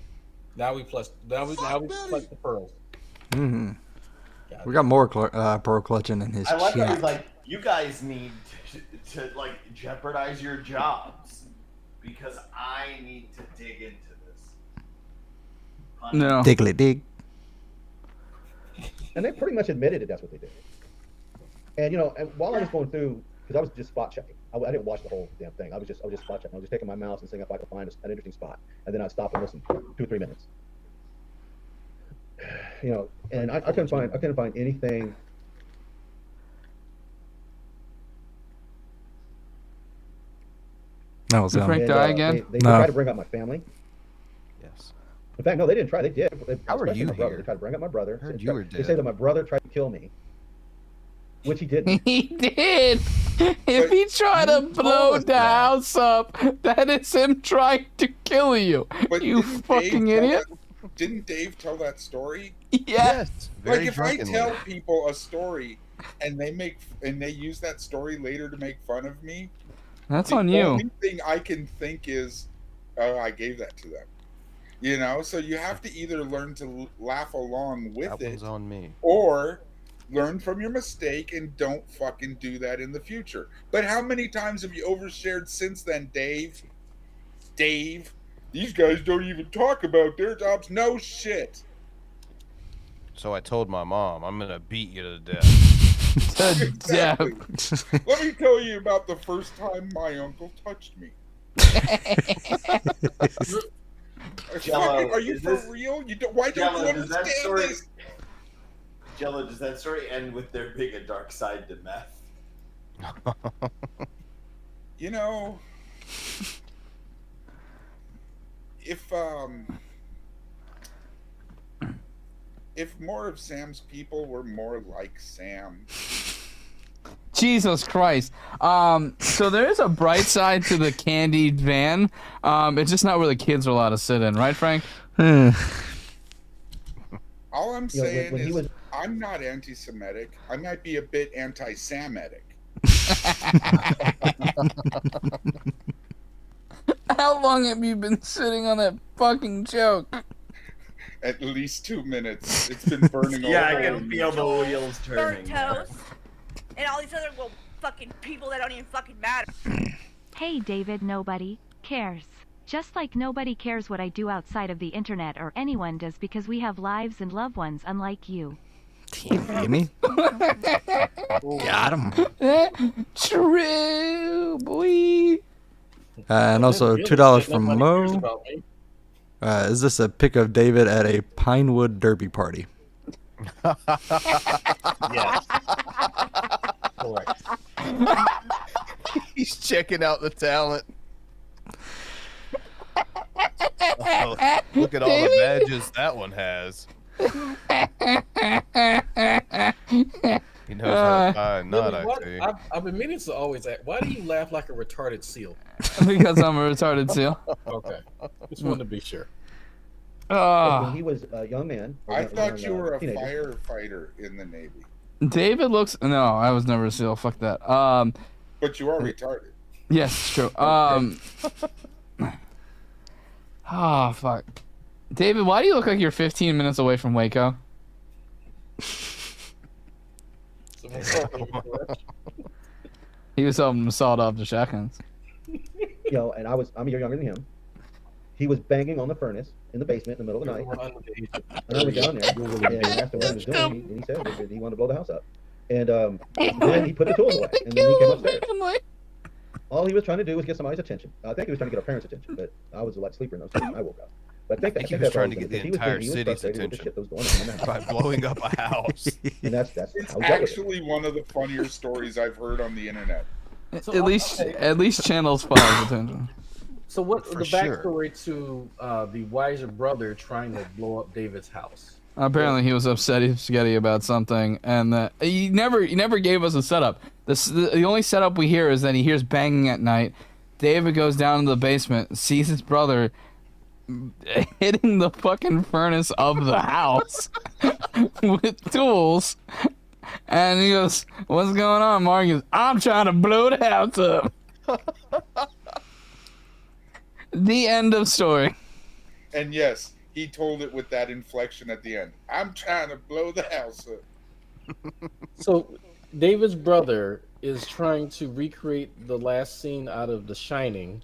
Now we plus the pearls.
Mm-hmm. We got more pearl clutching in his
I like
chat.
how he's like, you guys need to like jeopardize your jobs because I need to dig into this.
No.
Diglett dig.
And they pretty much admitted that's what they did. And and while I was going through, because I was just spot checking. I didn't watch the whole damn thing. I was just spot checking. I was just taking my mouse and seeing if I could find an interesting spot, and then I'd stop and listen 2 or 3 minutes. And I couldn't find anything.
That was
Frank die again?
They tried to bring up my family.
Yes.
In fact, no, they didn't try. They did.
How are you
my brother.
here?
They tried to bring up my brother.
Heard you were
They
dead.
say that my brother tried to kill me, which he didn't.
He did. If he tried to blow the house up, that is him trying to kill you.
But
You
didn't
fucking
Dave
idiot.
Didn't Dave tell that story?
Yes.
Like if I tell people a story and they use that story later to make fun of me,
That's
the
on you.
only thing I can think is, oh, I gave that to them. So you have to either learn to laugh along with
That
it,
one's on me.
or learn from your mistake and don't fucking do that in the future. But how many times have you overshared since then, Dave? Dave, these guys don't even talk about their jobs. No shit.
So I told my mom, I'm gonna beat you to death.
Exactly. Let me tell you about the first time my uncle touched me.
Jello,
are you for real? Why don't you understand this?
Jello, does that story end with there being a dark side to meth?
If more of Sam's people were more like Sam.
Jesus Christ. So there is a bright side to the candied van. It's just not where the kids are allowed to sit in, right, Frank?
All I'm saying is I'm not anti-Semitic. I might be a bit anti-Samitic.
How long have you been sitting on that fucking joke?
At least 2 minutes. It's been burning all
Yeah, I
over
can
me.
feel the wheels turning.
Burnt toast, and all these other fucking people that don't even fucking matter.
Hey David, nobody cares. Just like nobody cares what I do outside of the internet or anyone does because we have lives and loved ones unlike you.
Amy? Got him.
True, boy.
And also $2 from Mo. Is this a pic of David at a Pinewood Derby party?
Yes. Correct.
He's checking out the talent. Oh, look at all the badges that one has. He knows how to find not
Billy, what-
IT.
I've been meaning to always ask, why do you laugh like a retarded seal?
Because I'm a retarded seal.
Okay, just wanted to be sure.
When he was a young man.
I thought you were a firefighter in the Navy.
David looks. No, I was never a seal. Fuck that.
But you are retarded.
Yes, it's true. Oh fuck, David, why do you look like you're 15 minutes away from Waco? He was helping him sawed off the shotguns.
You know, and I'm a year younger than him. He was banging on the furnace in the basement in the middle of the night. And I was down there and asked him what he was doing. And he said that he wanted to blow the house up. And then he put the tools away. And then he came upstairs. All he was trying to do was get somebody's attention. I think he was trying to get our parents' attention, but I was a light sleeper in those days. I woke up. But I think
he was trying to get the entire city's attention by blowing up a house.
And that's
It's actually one of the funnier stories I've heard on the internet.
So,
at least channels 5's attention.
So what
For
the
sure.
backstory to the wiser brother trying to blow up David's house?
Apparently, he was upset spaghetti about something, and he never gave us a setup. The only setup we hear is that he hears banging at night. David goes down to the basement, sees his brother hitting the fucking furnace of the house with tools, and he goes, "What's going on, Mark?" He goes, "I'm trying to blow the house up." The end of story.
And yes, he told it with that inflection at the end. I'm trying to blow the house up.
So David's brother is trying to recreate the last scene out of The Shining,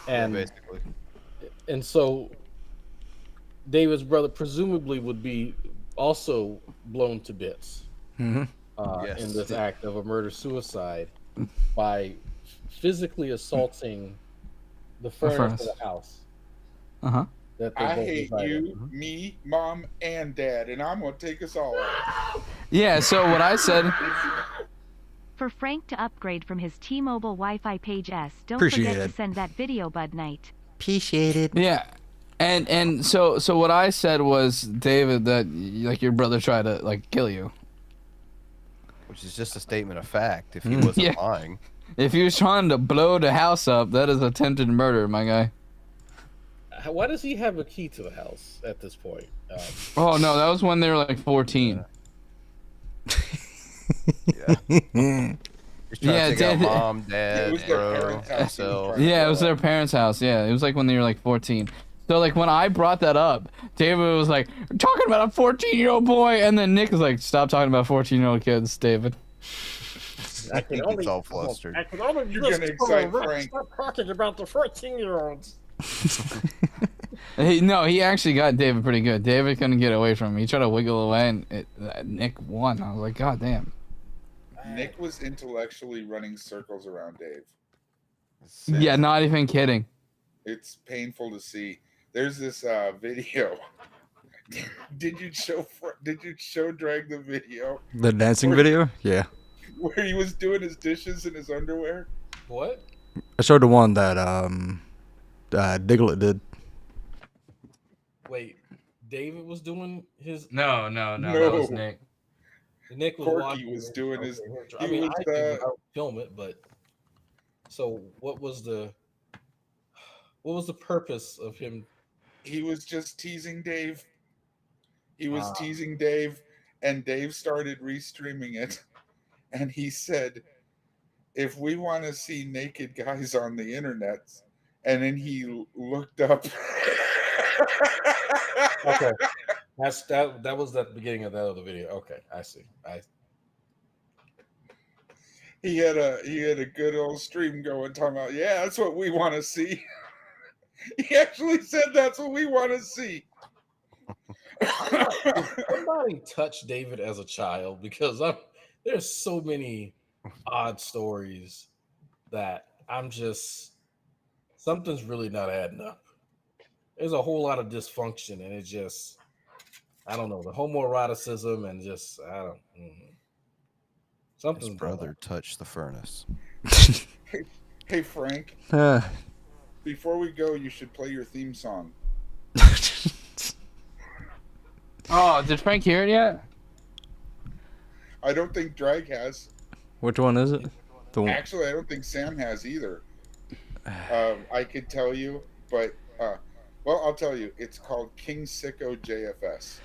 and
basically.
And so David's brother presumably would be also blown to bits
Mm-hmm.
Yes.
in this act of a murder-suicide by physically assaulting the furnace of the house.
Uh-huh.
That they
I
both
hate
resided in.
you, me, mom, and dad, and I'm going to take us all out.
Yeah, so what I said...
For Frank to upgrade from his T-Mobile Wi-Fi page S, don't
Appreciate
forget
it.
to send that video, Bud Knight.
Appreciate it.
Yeah, and so what I said was, David, that like your brother tried to like kill you,
Which is just a statement of fact. If he wasn't lying,
if he was trying to blow the house up, that is attempted murder, my guy.
Why does he have a key to the house at this point?
Oh no, that was when they were like 14.
yeah. He's trying
Yeah,
to take out
David-
mom, dad,
It was their
bro,
parents' house.
himself.
Yeah, it was their parents' house. Yeah, it was like when they were like 14. So like when I brought that up, David was like, "We're talking about a 14-year-old boy," and then Nick was like, "Stop talking about 14-year-old kids, David."
I can only,
He's all flustered.
I can only
You're going to excite Frank.
Stop talking about the 14-year-olds.
He actually got David pretty good. David couldn't get away from him. He tried to wiggle away, and Nick won. I was like, God damn.
Nick was intellectually running circles around Dave.
Yeah, not even kidding.
It's painful to see. There's this video. Did you show Drag the video
The dancing video? Yeah.
where he was doing his dishes in his underwear?
What?
I showed the one that Diglett did.
Wait, David was doing his.
No,
that was
Nick.
Nick was
Corky
watching
was
it.
doing his.
I
He
mean,
was
I think I would film it, but so what was the purpose of him?
he was just teasing Dave. He was teasing Dave, and Dave started restreaming it, and he said, "If we want to see naked guys on the internet," and then he looked up.
Okay, that was the beginning of that other video. Okay, I see.
He had a good old stream going, talking about, yeah, that's what we want to see. He actually said that's what we want to see.
Somebody touched David as a child, because there's so many odd stories that I'm just, something's really not adding up. There's a whole lot of dysfunction, and it just, I don't know, the homoeroticism and just, I don't. Something's
His brother touched the furnace.
Hey Frank, before we go, you should play your theme song.
Oh, did Frank hear it yet?
I don't think Drag has.
Which one is it?
Actually, I don't think Sam has either. I could tell you, but well, I'll tell you. It's called King Sicko JFS.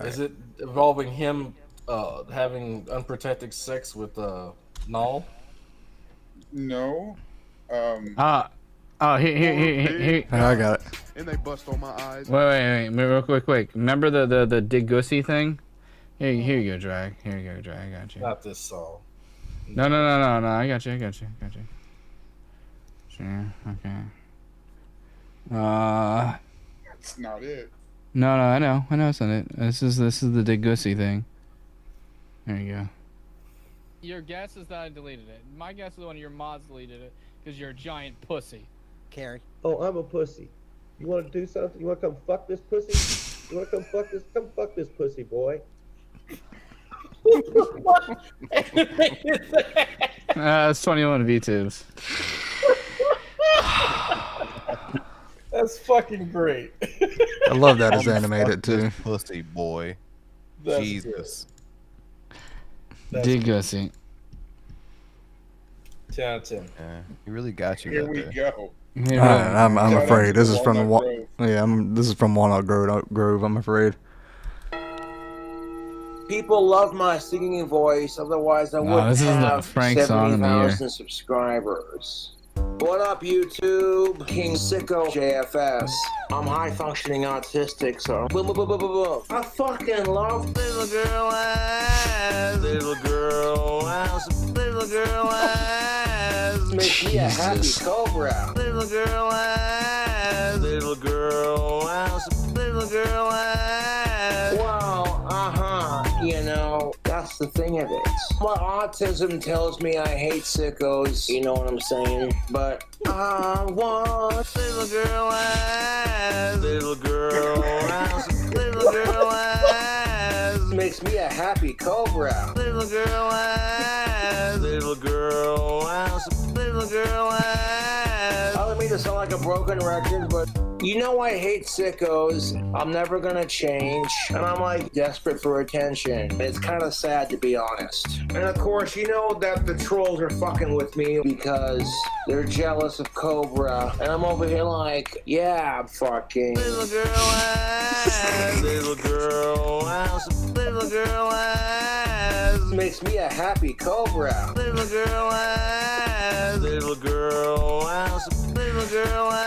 Is it involving him having unprotected sex with Null?
No.
Here.
I got it.
And they bust on my eyes.
Wait, real quick. Remember the Dig Gussy thing? Here you go, Drag. Here you go, Drag. I got you.
Not this song.
No. I got you. Sure. Okay.
That's not it.
No, I know it's not it. This is the Dig Gussy thing. There you go. Your guess is that I deleted it. My guess is one of your mods deleted it because you're a giant pussy.
Carrie.
Oh, I'm a pussy. You want to do something? You want to come fuck this pussy? You want to come fuck this? Come fuck this pussy, boy.
It's 21 VTubes.
That's fucking great.
I love that it's animated too.
Pussy boy.
That's
Jesus.
Dig Gussy.
10 out of 10.
Yeah, he really got you.
Here
right
we
there.
go.
I'm afraid this is from the
Walnut Grove.
this is from Walnut Grove. I'm afraid.
People love my singing voice, otherwise I wouldn't
this isn't a
have
Frank song in the year.
70,000 subscribers. What up, YouTube? King Sicko JFS. I'm high-functioning autistic, so... I fucking love little girl ass. Little girl ass. Little girl ass. Makes me a happy cobra. Little girl ass. Little girl ass. Little girl ass. Well, you know, that's the thing of it. My autism tells me I hate sickos, you know what I'm saying? But I want little girl ass, little girl ass, little girl ass. Makes me a happy cobra. Little girl ass, little girl ass, little girl ass. I don't mean to sound like a broken record, but you know I hate sickos. I'm never gonna change. And I'm like desperate for attention. It's kind of sad to be honest. And of course, you know that the trolls are fucking with me because they're jealous of Cobra. And I'm over here like, yeah, I'm fucking. Little girl ass, little girl ass, little girl ass. Makes me a happy Cobra. Little girl ass, little girl ass, little girl ass.